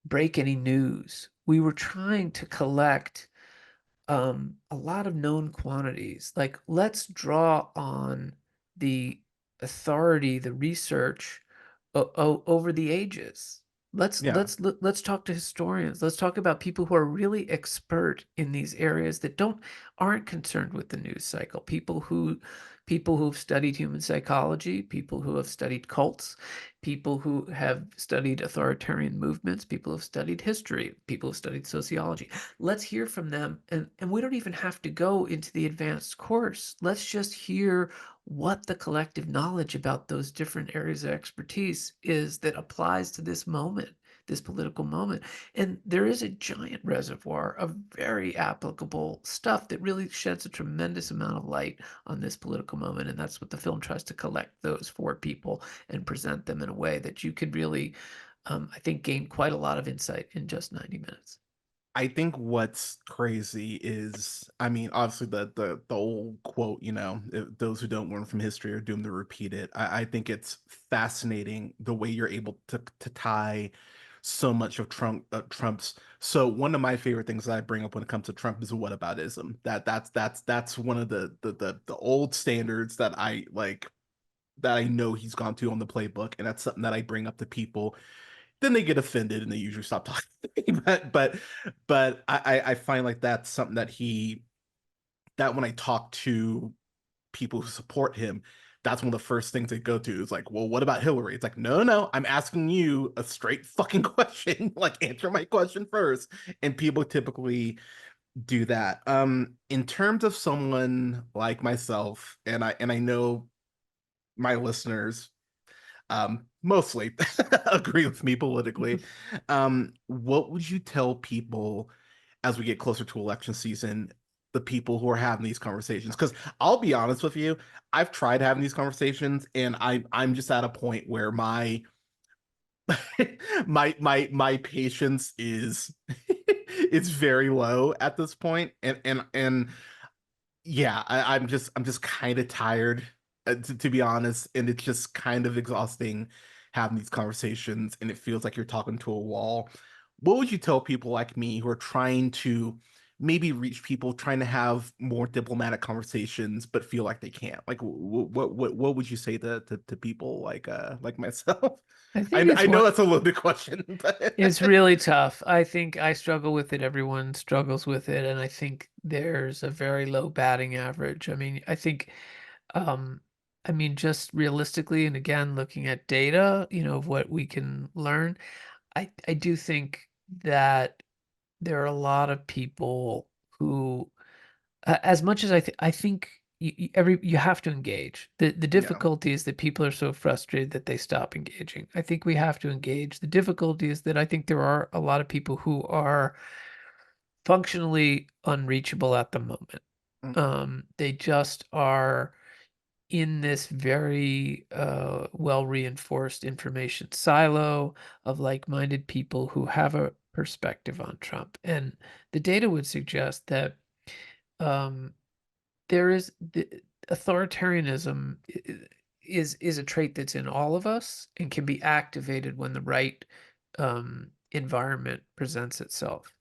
Speaker 2: break any news. We were trying to collect a lot of known quantities. Like, let's draw on the authority, the research over the ages.
Speaker 1: Yeah,
Speaker 2: Let's talk to historians. Let's talk about people who are really expert in these areas that aren't concerned with the news cycle. People who've studied human psychology, people who have studied cults, people who have studied authoritarian movements, people who have studied history, people who have studied sociology. Let's hear from them, and we don't even have to go into the advanced course. Let's just hear what the collective knowledge about those different areas of expertise is that applies to this moment, this political moment. And there is a giant reservoir of very applicable stuff that really sheds a tremendous amount of light on this political moment, and that's what the film tries to collect, those four people, and present them in a way that you could really, I think, gain quite a lot of insight in just 90 minutes.
Speaker 1: I think what's crazy is, I mean, obviously the old quote, those who don't learn from history are doomed to repeat it. I think it's fascinating the way you're able to tie so much of Trump's. So one of my favorite things that I bring up when it comes to Trump is whataboutism. That's one of the old standards that I like, that I know he's gone to on the playbook, and that's something that I bring up to people. Then they get offended and they usually stop talking to me. But I find like that's something that when I talk to people who support him, that's one of the first things they go to is like, well, what about Hillary? It's like, no, no, I'm asking you a straight fucking question. Like, answer my question first. And people typically do that. In terms of someone like myself, and I know my listeners mostly agree with me politically. What would you tell people as we get closer to election season, the people who are having these conversations? Because I'll be honest with you, I've tried having these conversations, and I'm just at a point where my my patience is it's very low at this point, and yeah, I'm just kind of tired, to be honest, and it's just kind of exhausting having these conversations, and it feels like you're talking to a wall. What would you tell people like me who are trying to maybe reach people, trying to have more diplomatic conversations, but feel like they can't? Like, what would you say to people like myself?
Speaker 2: I
Speaker 1: I
Speaker 2: think it's
Speaker 1: I know
Speaker 2: one.
Speaker 1: that's a loaded question,
Speaker 2: It's
Speaker 1: but
Speaker 2: really tough. I think I struggle with it. Everyone struggles with it, and I think there's a very low batting average. I mean, um, just realistically, and again, looking at data, of what we can learn, I do think that there are a lot of people who, as much as I think you have to engage. The
Speaker 1: yeah,
Speaker 2: difficulty is that people are so frustrated that they stop engaging. I think we have to engage. The difficulty is that I think there are a lot of people who are functionally unreachable at the moment.
Speaker 1: mm,
Speaker 2: They just are in this very well reinforced information silo of like-minded people who have a perspective on Trump. And the data would suggest that um, there is authoritarianism is a trait that's in all of us and can be activated when the right environment presents itself.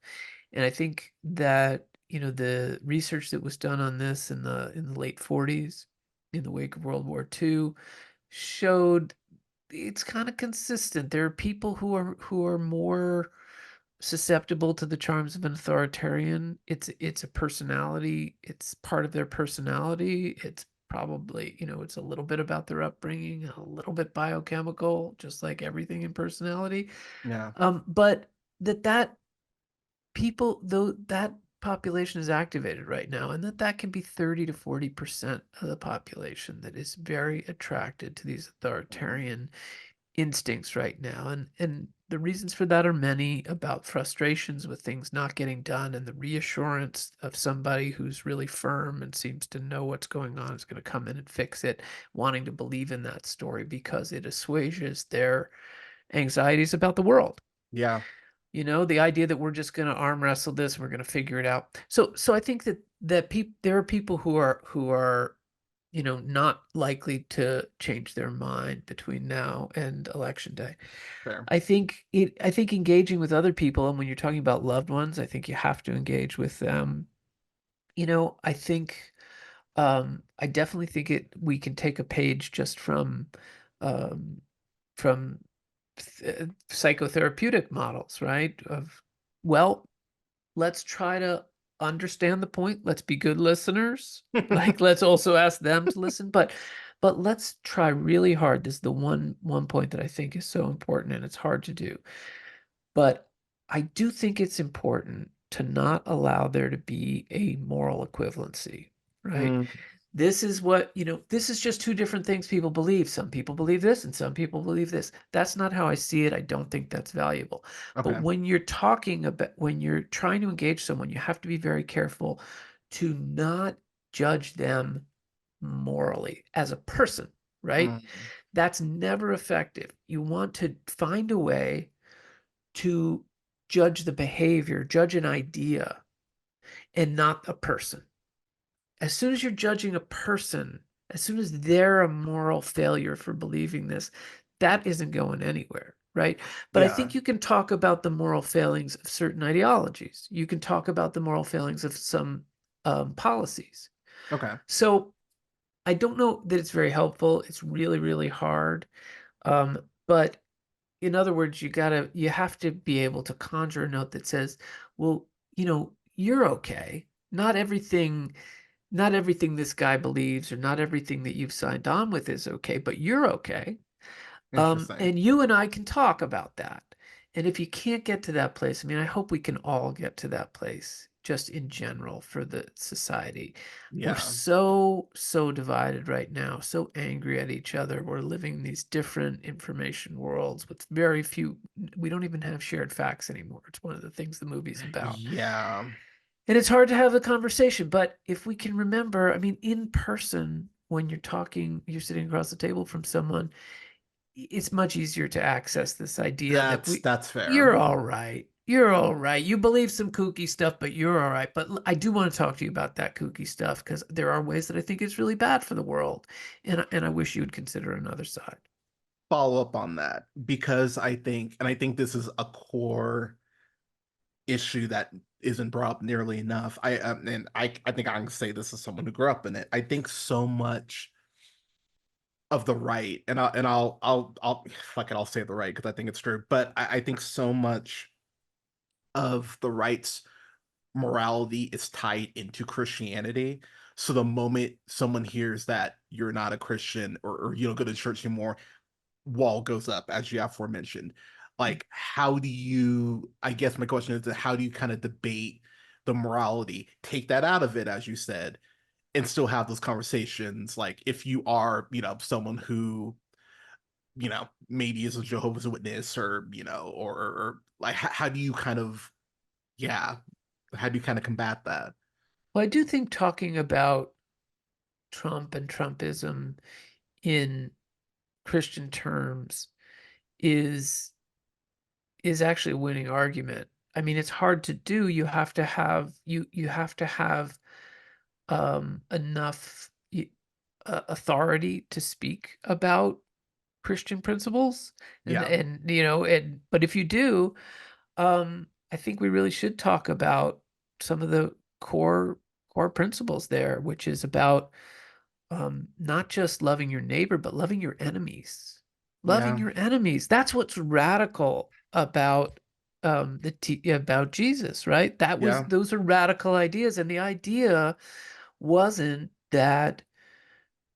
Speaker 2: And I think that the research that was done on this in the late 40s, in the wake of World War II, showed it's kind of consistent. There are people who are more susceptible to the charms of an authoritarian. It's a personality. It's part of their personality. It's probably, it's a little bit about their upbringing, a little bit biochemical, just like everything in personality.
Speaker 1: yeah,
Speaker 2: But that people, though, that population is activated right now, and that can be 30 to 40% of the population that is very attracted to these
Speaker 1: mm,
Speaker 2: authoritarian instincts right now. And the reasons for that are many, about frustrations with things not getting done and the reassurance of somebody who's really firm and seems to know what's going on is going to come in and fix it, wanting to believe in that story because it assuages their anxieties about the world.
Speaker 1: yeah,
Speaker 2: The idea that we're just going to arm wrestle this, we're going to figure it out. So I think that there are people who are not likely to change their mind between now and election day.
Speaker 1: fair.
Speaker 2: I think engaging with other people, and when you're talking about loved ones, I think you have to engage with them. I definitely think we can take a page just um, from psychotherapeutic models, right? Well, let's try to understand the point. Let's be good listeners. Like, let's also ask them to listen, but let's try really hard. This is the one point that I think is so important, and it's hard to do. But I do think it's important to not allow there to be a moral equivalency, right?
Speaker 1: Mm,
Speaker 2: This is just two different things people believe. Some people believe this and some people believe this. That's not how I see it. I don't think that's valuable. But
Speaker 1: okay.
Speaker 2: when you're trying to engage someone, you have to be very careful to not judge them morally as a person, right?
Speaker 1: Mm,
Speaker 2: That's never effective. You want to find a way to judge the behavior, judge an idea, and not a person. As soon as you're judging a person, as soon as they're a moral failure for believing this, that isn't going anywhere, right? But I
Speaker 1: yeah.
Speaker 2: think you can talk about the moral failings of certain ideologies. You can talk about the moral failings of some policies.
Speaker 1: Okay.
Speaker 2: So I don't know that it's very helpful. It's really, really hard. But in other words, you have to be able to conjure a note that says, well, you're okay. Not everything not everything this guy believes or not everything that you've signed on with is okay, but you're okay.
Speaker 1: Interesting.
Speaker 2: And you and I can talk about that. And if you can't get to that place, I mean, I hope we can all get to that place just in general for the society. We're
Speaker 1: Yeah.
Speaker 2: so divided right now, so angry at each other. We're living in these different information worlds with very few, we don't even have shared facts anymore. It's one of the things the movie's about.
Speaker 1: Yeah.
Speaker 2: And it's hard to have the conversation, but if we can remember, I mean, in person, when you're talking, you're sitting across the table from someone, it's much easier to access this idea that
Speaker 1: That's fair.
Speaker 2: you're all right. You're all right. You believe some kooky stuff, but you're all right. But I do want to talk to you about that kooky stuff because there are ways that I think it's really bad for the world. And I wish you would consider another side.
Speaker 1: Follow up on that because I think this is a core issue that isn't brought up nearly enough. I think I can say this as someone who grew up in it. I think so much of the right, and I'll fuck it, I'll say the right because I think it's true. But I think so much of the right's morality is tied into Christianity. So the moment someone hears that you're not a Christian or you don't go to church anymore, wall goes up, as you aforementioned. Like, how do you, I guess my question is, how do you kind of debate the morality, take that out of it, as you said, and still have those conversations? Like, if you are, someone who, maybe is a Jehovah's Witness or, or like, how do you kind of, yeah, how do you kind of combat that?
Speaker 2: Well, I do think talking about Trump and Trumpism in Christian terms is is actually a winning argument. I mean, it's hard to do. You have to have you have to have enough authority to speak about Christian principles,
Speaker 1: Yeah,
Speaker 2: and and but if you do, I think we really should talk about some of the core principles there, which is about not just loving your neighbor, but loving your enemies. Loving
Speaker 1: yeah,
Speaker 2: your enemies. That's what's radical about about Jesus, right? That was
Speaker 1: yeah,
Speaker 2: those are radical ideas, and the idea wasn't that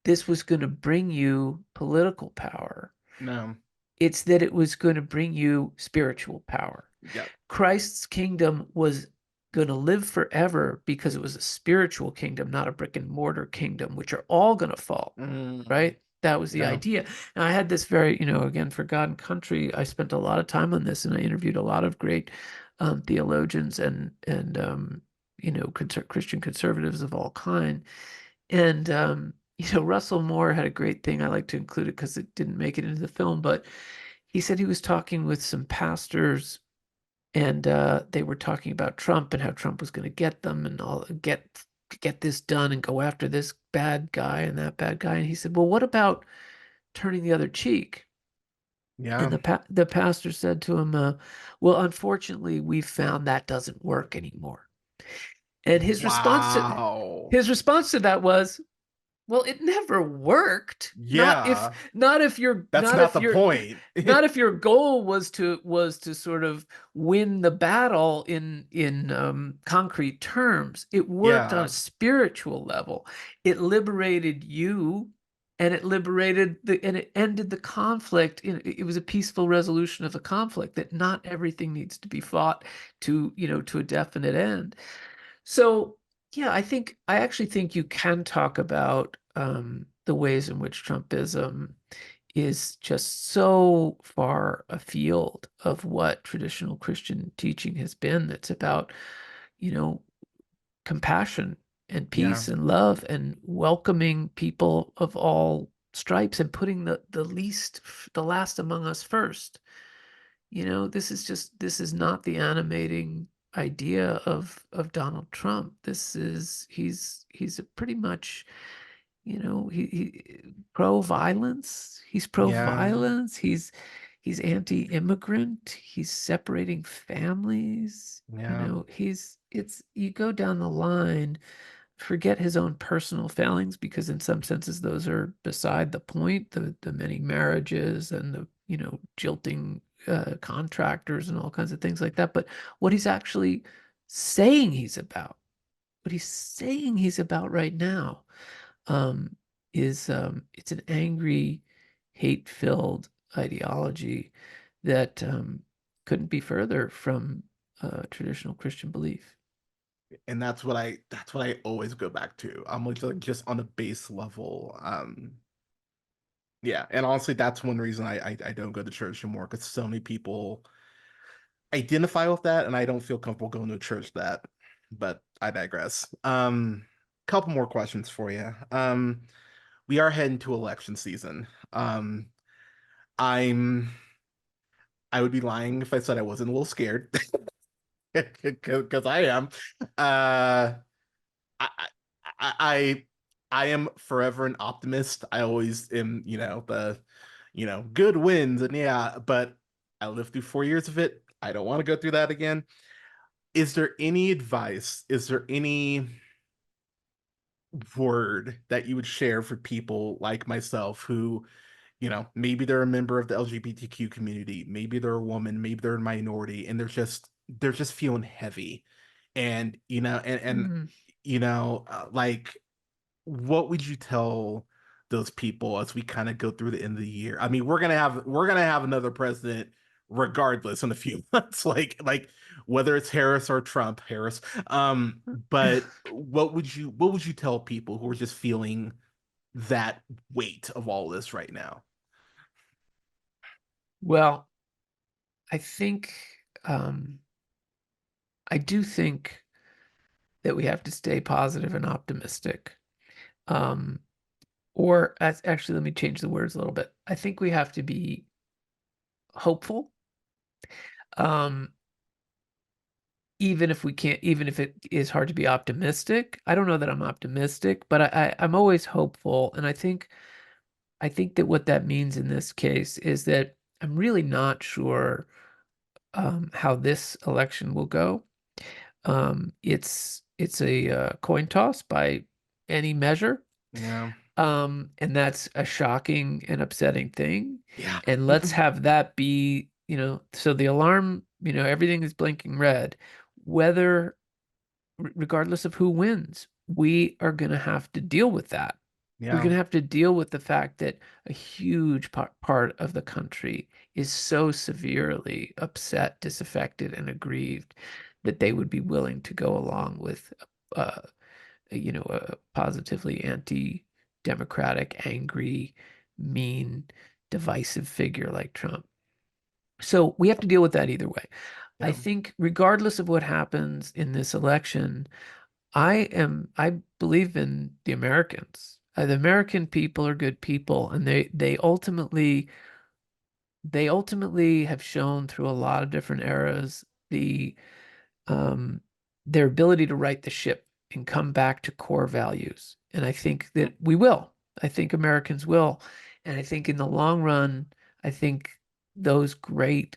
Speaker 2: this was going to bring you political power.
Speaker 1: no,
Speaker 2: It's that it was going to bring you spiritual power.
Speaker 1: yeah,
Speaker 2: Christ's kingdom was going to live forever because it was a spiritual kingdom, not a brick and mortar kingdom, which are all going to fall,
Speaker 1: mm,
Speaker 2: right? That was the
Speaker 1: yeah,
Speaker 2: idea. And I had this very, again, for God and country, I spent a lot of time on this and I interviewed a lot of great theologians and Christian conservatives of all kind. And Russell Moore had a great thing. I like to include it because it didn't make it into the film, but he said he was talking with some pastors and they were talking about Trump and how Trump was going to get them and all get this done and go after this bad guy and that bad guy. And he said, "Well, what about turning the other cheek?" And
Speaker 1: yeah.
Speaker 2: the pastor said to him, "Well, unfortunately, we've found that doesn't work anymore." And
Speaker 1: Wow.
Speaker 2: his response to that was, well, it never worked.
Speaker 1: Yeah, that's
Speaker 2: Not
Speaker 1: not
Speaker 2: if
Speaker 1: the
Speaker 2: you're
Speaker 1: point.
Speaker 2: not if your goal was to sort of win the battle in concrete terms. It worked on a
Speaker 1: Yeah,
Speaker 2: spiritual level. It liberated you and it ended the conflict. It was a peaceful resolution of the conflict that not everything needs to be fought to a definite end. So, yeah, I actually think you can talk about the ways in which Trumpism is just so far afield of what traditional Christian teaching has been. That's about, you know, compassion and
Speaker 1: yeah,
Speaker 2: peace and love and welcoming people of all stripes and putting the last among us first. This is not the animating idea of Donald Trump. He's a pretty much, he pro-violence. He's
Speaker 1: yeah,
Speaker 2: pro-violence. He's anti-immigrant. He's separating families.
Speaker 1: yeah,
Speaker 2: It's you go down the line, forget his own personal failings because in some senses those are beside the point, the many marriages and the jilting contractors and all kinds of things like that, but what he's actually saying he's about, what he's saying he's about right now um, is it's an angry, hate-filled ideology that couldn't be further from traditional Christian belief.
Speaker 1: And that's what I always go back to. I'm like just on a base level. Yeah, and honestly, that's one reason I don't go to church anymore because so many people identify with that, and I don't feel comfortable going to a church that. But I digress. Couple more questions for you. We are heading to election season. I'm I would be lying if I said I wasn't a little scared because I am. Uh, I, I I am forever an optimist. I always am, good wins and yeah, but I lived through 4 years of it. I don't want to go through that again. Is there any advice? Is there any word that you would share for people like myself who, maybe they're a member of the LGBTQ community, maybe they're a woman, maybe they're a minority, and they're just feeling heavy, and
Speaker 2: Mm.
Speaker 1: like what would you tell those people as we kind of go through the end of the year? I mean, we're gonna have another president regardless in a few months, like whether it's Harris or Trump, Harris. But what would you tell people who are just feeling that weight of all this right now?
Speaker 2: Well, I think um, I do think that we have to stay positive and optimistic. Um, actually, let me change the words a little bit. I think we have to be hopeful, um, even if we can't, even if it is hard to be optimistic. I don't know that I'm optimistic, but I'm always hopeful, and I think that what that means in this case is that I'm really not sure how this election will go. It's a coin toss by any measure.
Speaker 1: Yeah.
Speaker 2: And that's a shocking and upsetting thing.
Speaker 1: Yeah.
Speaker 2: And let's have that be, so the alarm, everything is blinking red. Whether, regardless of who wins, we are going to have to deal with that. We're
Speaker 1: Yeah.
Speaker 2: going to have to deal with the fact that a huge part of the country is so severely upset, disaffected, and aggrieved that they would be willing to go along with, uh, a positively anti-democratic, angry, mean, divisive figure like Trump. So we have to deal with that either way. I
Speaker 1: Yeah.
Speaker 2: think regardless of what happens in this election, I believe in the Americans. The American people are good people, and they ultimately have shown through a lot of different eras um, their ability to right the ship and come back to core values. And I think that we will. I think Americans will. And I think in the long run, I think those great,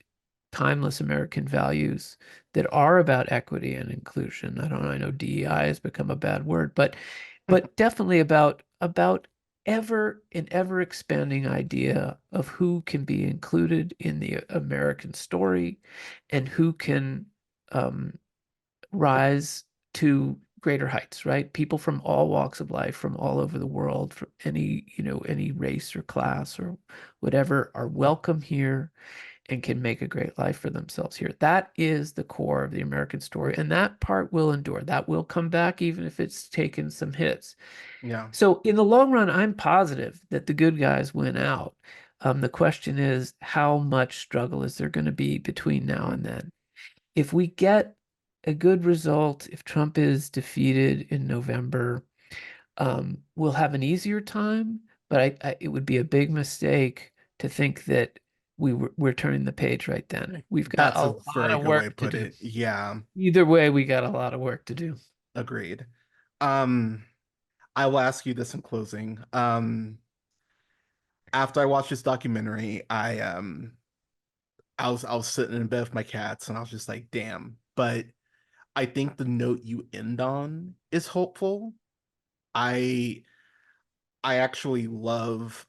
Speaker 2: timeless American values that are about equity and inclusion. I don't know, I know DEI has become a bad word, but definitely about ever expanding idea of who can be included in the American story and who can um, rise to greater heights, right? People from all walks of life, from all over the world, from any race or class or whatever, are welcome here and can make a great life for themselves here. That is the core of the American story, and that part will endure. That will come back, even if it's taken some hits.
Speaker 1: Yeah.
Speaker 2: So in the long run, I'm positive that the good guys win out. The question is, how much struggle is there going to be between now and then? If we get a good result, if Trump is defeated in November, we'll have an easier time, but it would be a big mistake to think that we're turning the page right then. We've got
Speaker 1: That's
Speaker 2: a
Speaker 1: a
Speaker 2: lot
Speaker 1: very
Speaker 2: of
Speaker 1: good way
Speaker 2: work
Speaker 1: to
Speaker 2: to
Speaker 1: put
Speaker 2: do.
Speaker 1: it. Yeah.
Speaker 2: Either way, we got a lot of work to do.
Speaker 1: Agreed. Um, I will ask you this in closing. After I watched this documentary, I was sitting in bed with my cats and I was just like, damn. But I think the note you end on is hopeful. I I actually love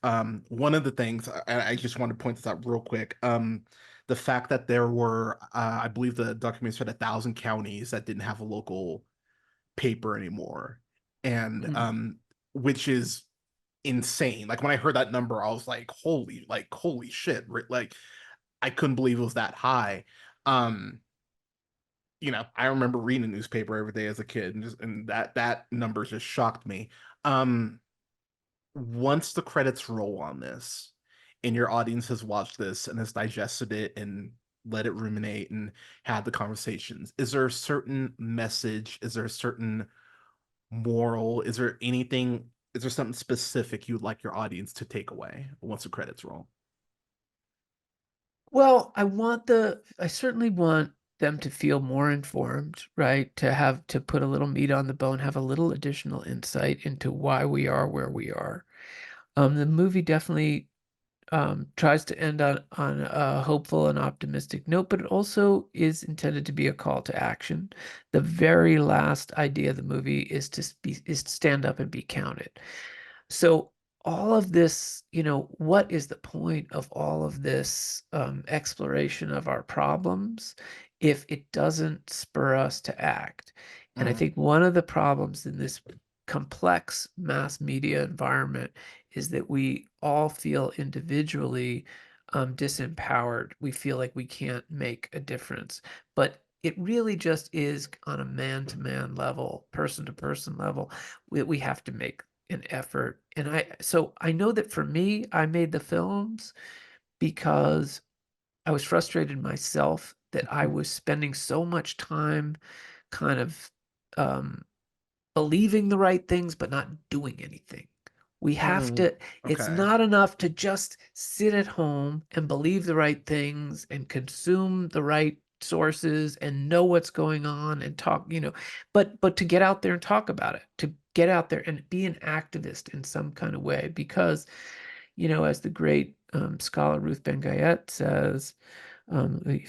Speaker 1: one of the things I just want to point this out real quick. The fact that there were I believe the documentary said 1,000 counties that didn't have a local paper anymore. And
Speaker 2: Mm.
Speaker 1: which is insane. Like when I heard that number, I was like holy shit. Like I couldn't believe it was that high. Um, I remember reading a newspaper every day as a kid, and that number just shocked me. Um, Once the credits roll on this, and your audience has watched this and has digested it and let it ruminate and had the conversations, is there a certain message? Is there a certain moral? Is there anything? Is there something specific you'd like your audience to take away once the credits roll?
Speaker 2: Well, I certainly want them to feel more informed, right? To put a little meat on the bone, have a little additional insight into why we are where we are. The movie definitely tries to end on a hopeful and optimistic note, but it also is intended to be a call to action. The very last idea of the movie is to stand up and be counted. So all of this, what is the point of all of this exploration of our problems if it doesn't spur us to act? And I
Speaker 1: Mm,
Speaker 2: think one of the problems in this complex mass media environment is that we all feel individually disempowered. We feel like we can't make a difference. But it really just is on a man-to-man level, person-to-person level, we have to make an effort. And I know that for me, I made the films because I was frustrated myself that I was spending so much time kind of um, believing the right things, but not doing anything. We have
Speaker 1: mm,
Speaker 2: to, it's
Speaker 1: okay.
Speaker 2: not enough to just sit at home and believe the right things and consume the right sources and know what's going on and talk, but to get out there and talk about it, to get out there and be an activist in some kind of way. Because, as the great scholar Ruth Ben Gayet says, you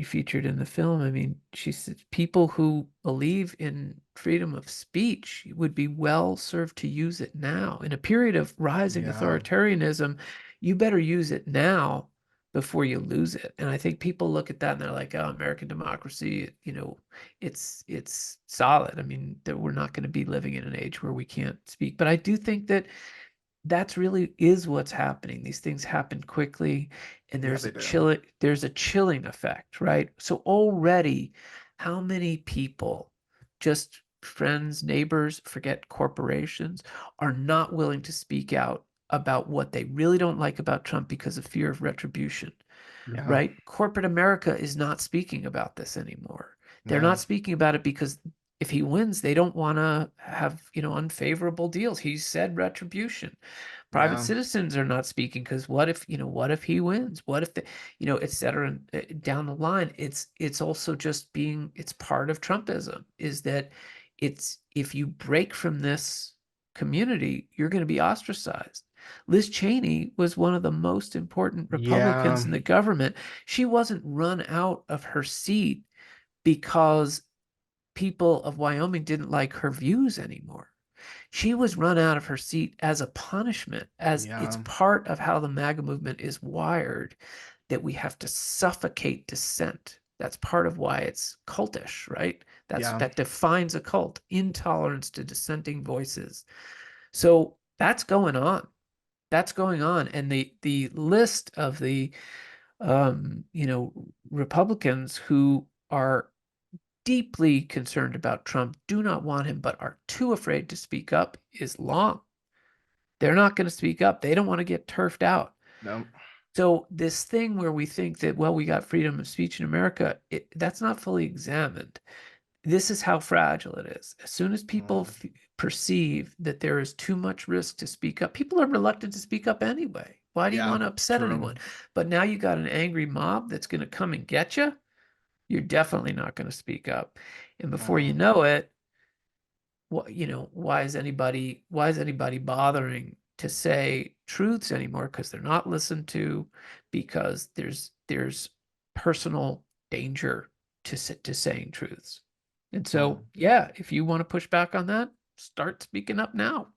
Speaker 2: featured in the film. I mean, she said people who believe in freedom of speech would be well served to use it now. In a period of rising
Speaker 1: Yeah.
Speaker 2: authoritarianism, you better use it now before you lose it. And I think people look at that and they're like, "Oh, American democracy, it's solid." I mean, that we're not going to be living in an age where we can't speak. But I do think that that's really is what's happening. These things happen quickly, and
Speaker 1: Yeah,
Speaker 2: there's
Speaker 1: they
Speaker 2: a
Speaker 1: do.
Speaker 2: chilling effect, right? So already, how many people, just friends, neighbors, forget corporations, are not willing to speak out about what they really don't like about Trump because of fear of retribution,
Speaker 1: Yeah.
Speaker 2: right? Corporate America is not speaking about this anymore. They're
Speaker 1: No.
Speaker 2: not speaking about it because if he wins, they don't want to have, unfavorable deals. He said retribution. Private
Speaker 1: Yeah.
Speaker 2: citizens are not speaking because what if he wins? What if et cetera, down the line? It's also just it's part of Trumpism is that it's if you break from this community, you're going to be ostracized. Liz Cheney was one of the most important Republicans
Speaker 1: Yeah.
Speaker 2: in the government. She wasn't run out of her seat because people of Wyoming didn't like her views anymore. She was run out of her seat as a punishment, as it's
Speaker 1: Yeah.
Speaker 2: part of how the MAGA movement is wired, that we have to suffocate dissent. That's part of why it's cultish, right?
Speaker 1: Yeah.
Speaker 2: That defines a cult, intolerance to dissenting voices. So that's going on. That's going on. And the list of the Republicans who are deeply concerned about Trump, do not want him, but are too afraid to speak up is long. They're not going to speak up. They don't want to get turfed out.
Speaker 1: No.
Speaker 2: So this thing where we think that, well, we got freedom of speech in America, that's not fully examined. This is how fragile it is. As soon as people
Speaker 1: Mm,
Speaker 2: perceive that there is too much risk to speak up, people are reluctant to speak up anyway. Why do you
Speaker 1: yeah.
Speaker 2: want to upset
Speaker 1: True.
Speaker 2: anyone? But now you got an angry mob that's going to come and get you. You're definitely not going to speak up. And before you
Speaker 1: Mm.
Speaker 2: know it, why is anybody bothering to say truths anymore? Because they're not listened to, because there's personal danger to saying truths. And so,
Speaker 1: Mm.
Speaker 2: yeah, if you want to push back on that, start speaking up now.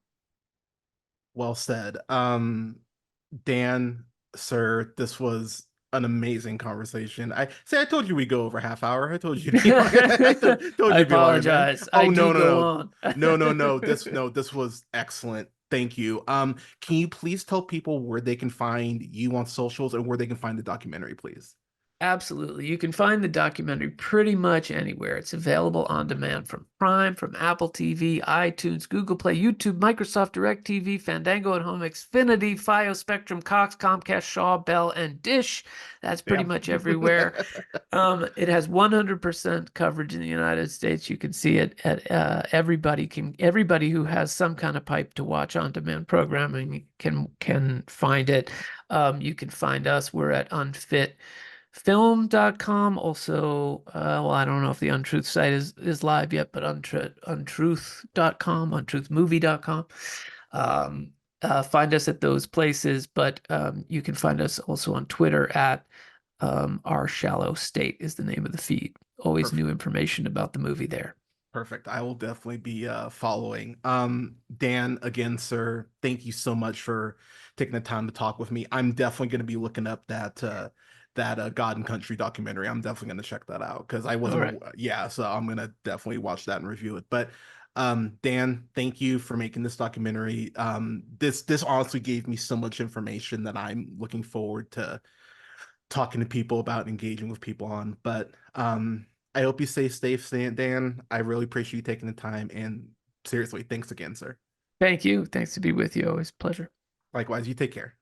Speaker 1: Well said. Dan, sir, this was an amazing conversation. I told you we go over half hour. I told you it'd be longer. Told
Speaker 2: I
Speaker 1: you it'd be longer, man.
Speaker 2: apologize. I
Speaker 1: Oh no,
Speaker 2: do
Speaker 1: no,
Speaker 2: go
Speaker 1: no.
Speaker 2: on.
Speaker 1: No. This was excellent. Thank you. Can you please tell people where they can find you on socials and where they can find the documentary, please?
Speaker 2: Absolutely. You can find the documentary pretty much anywhere. It's available on demand from Prime, from Apple TV, iTunes, Google Play, YouTube, Microsoft DirecTV, Fandango at Home, Xfinity, Fios, Spectrum, Cox, Comcast, Shaw, Bell, and Dish. That's pretty
Speaker 1: Yeah.
Speaker 2: much everywhere. It has 100% coverage in the United States. You can see it at everybody who has some kind of pipe to watch on-demand programming can find it. You can find us. We're at unfitfilm.com. Also, well, I don't know if the Untruth site is live yet, but untruth.com, untruthmovie.com. Find us at those places, but you can find us also on Twitter at Our Shallow State is the name of the feed. Always new
Speaker 1: Perfect.
Speaker 2: information about the movie there.
Speaker 1: Perfect. I will definitely be following. Dan, again, sir, thank you so much for taking the time to talk with me. I'm definitely going to be looking up that God and Country documentary. I'm definitely going to check that out because I
Speaker 2: All
Speaker 1: wasn't
Speaker 2: right.
Speaker 1: yeah, so I'm going to definitely watch that and review it. But Dan, thank you for making this documentary. This honestly gave me so much information that I'm looking forward to talking to people about, engaging with people on. But I hope you stay safe, Dan. I really appreciate you taking the time. And seriously, thanks again, sir.
Speaker 2: Thank you. Thanks to be with you. Always a pleasure.
Speaker 1: Likewise, you take care.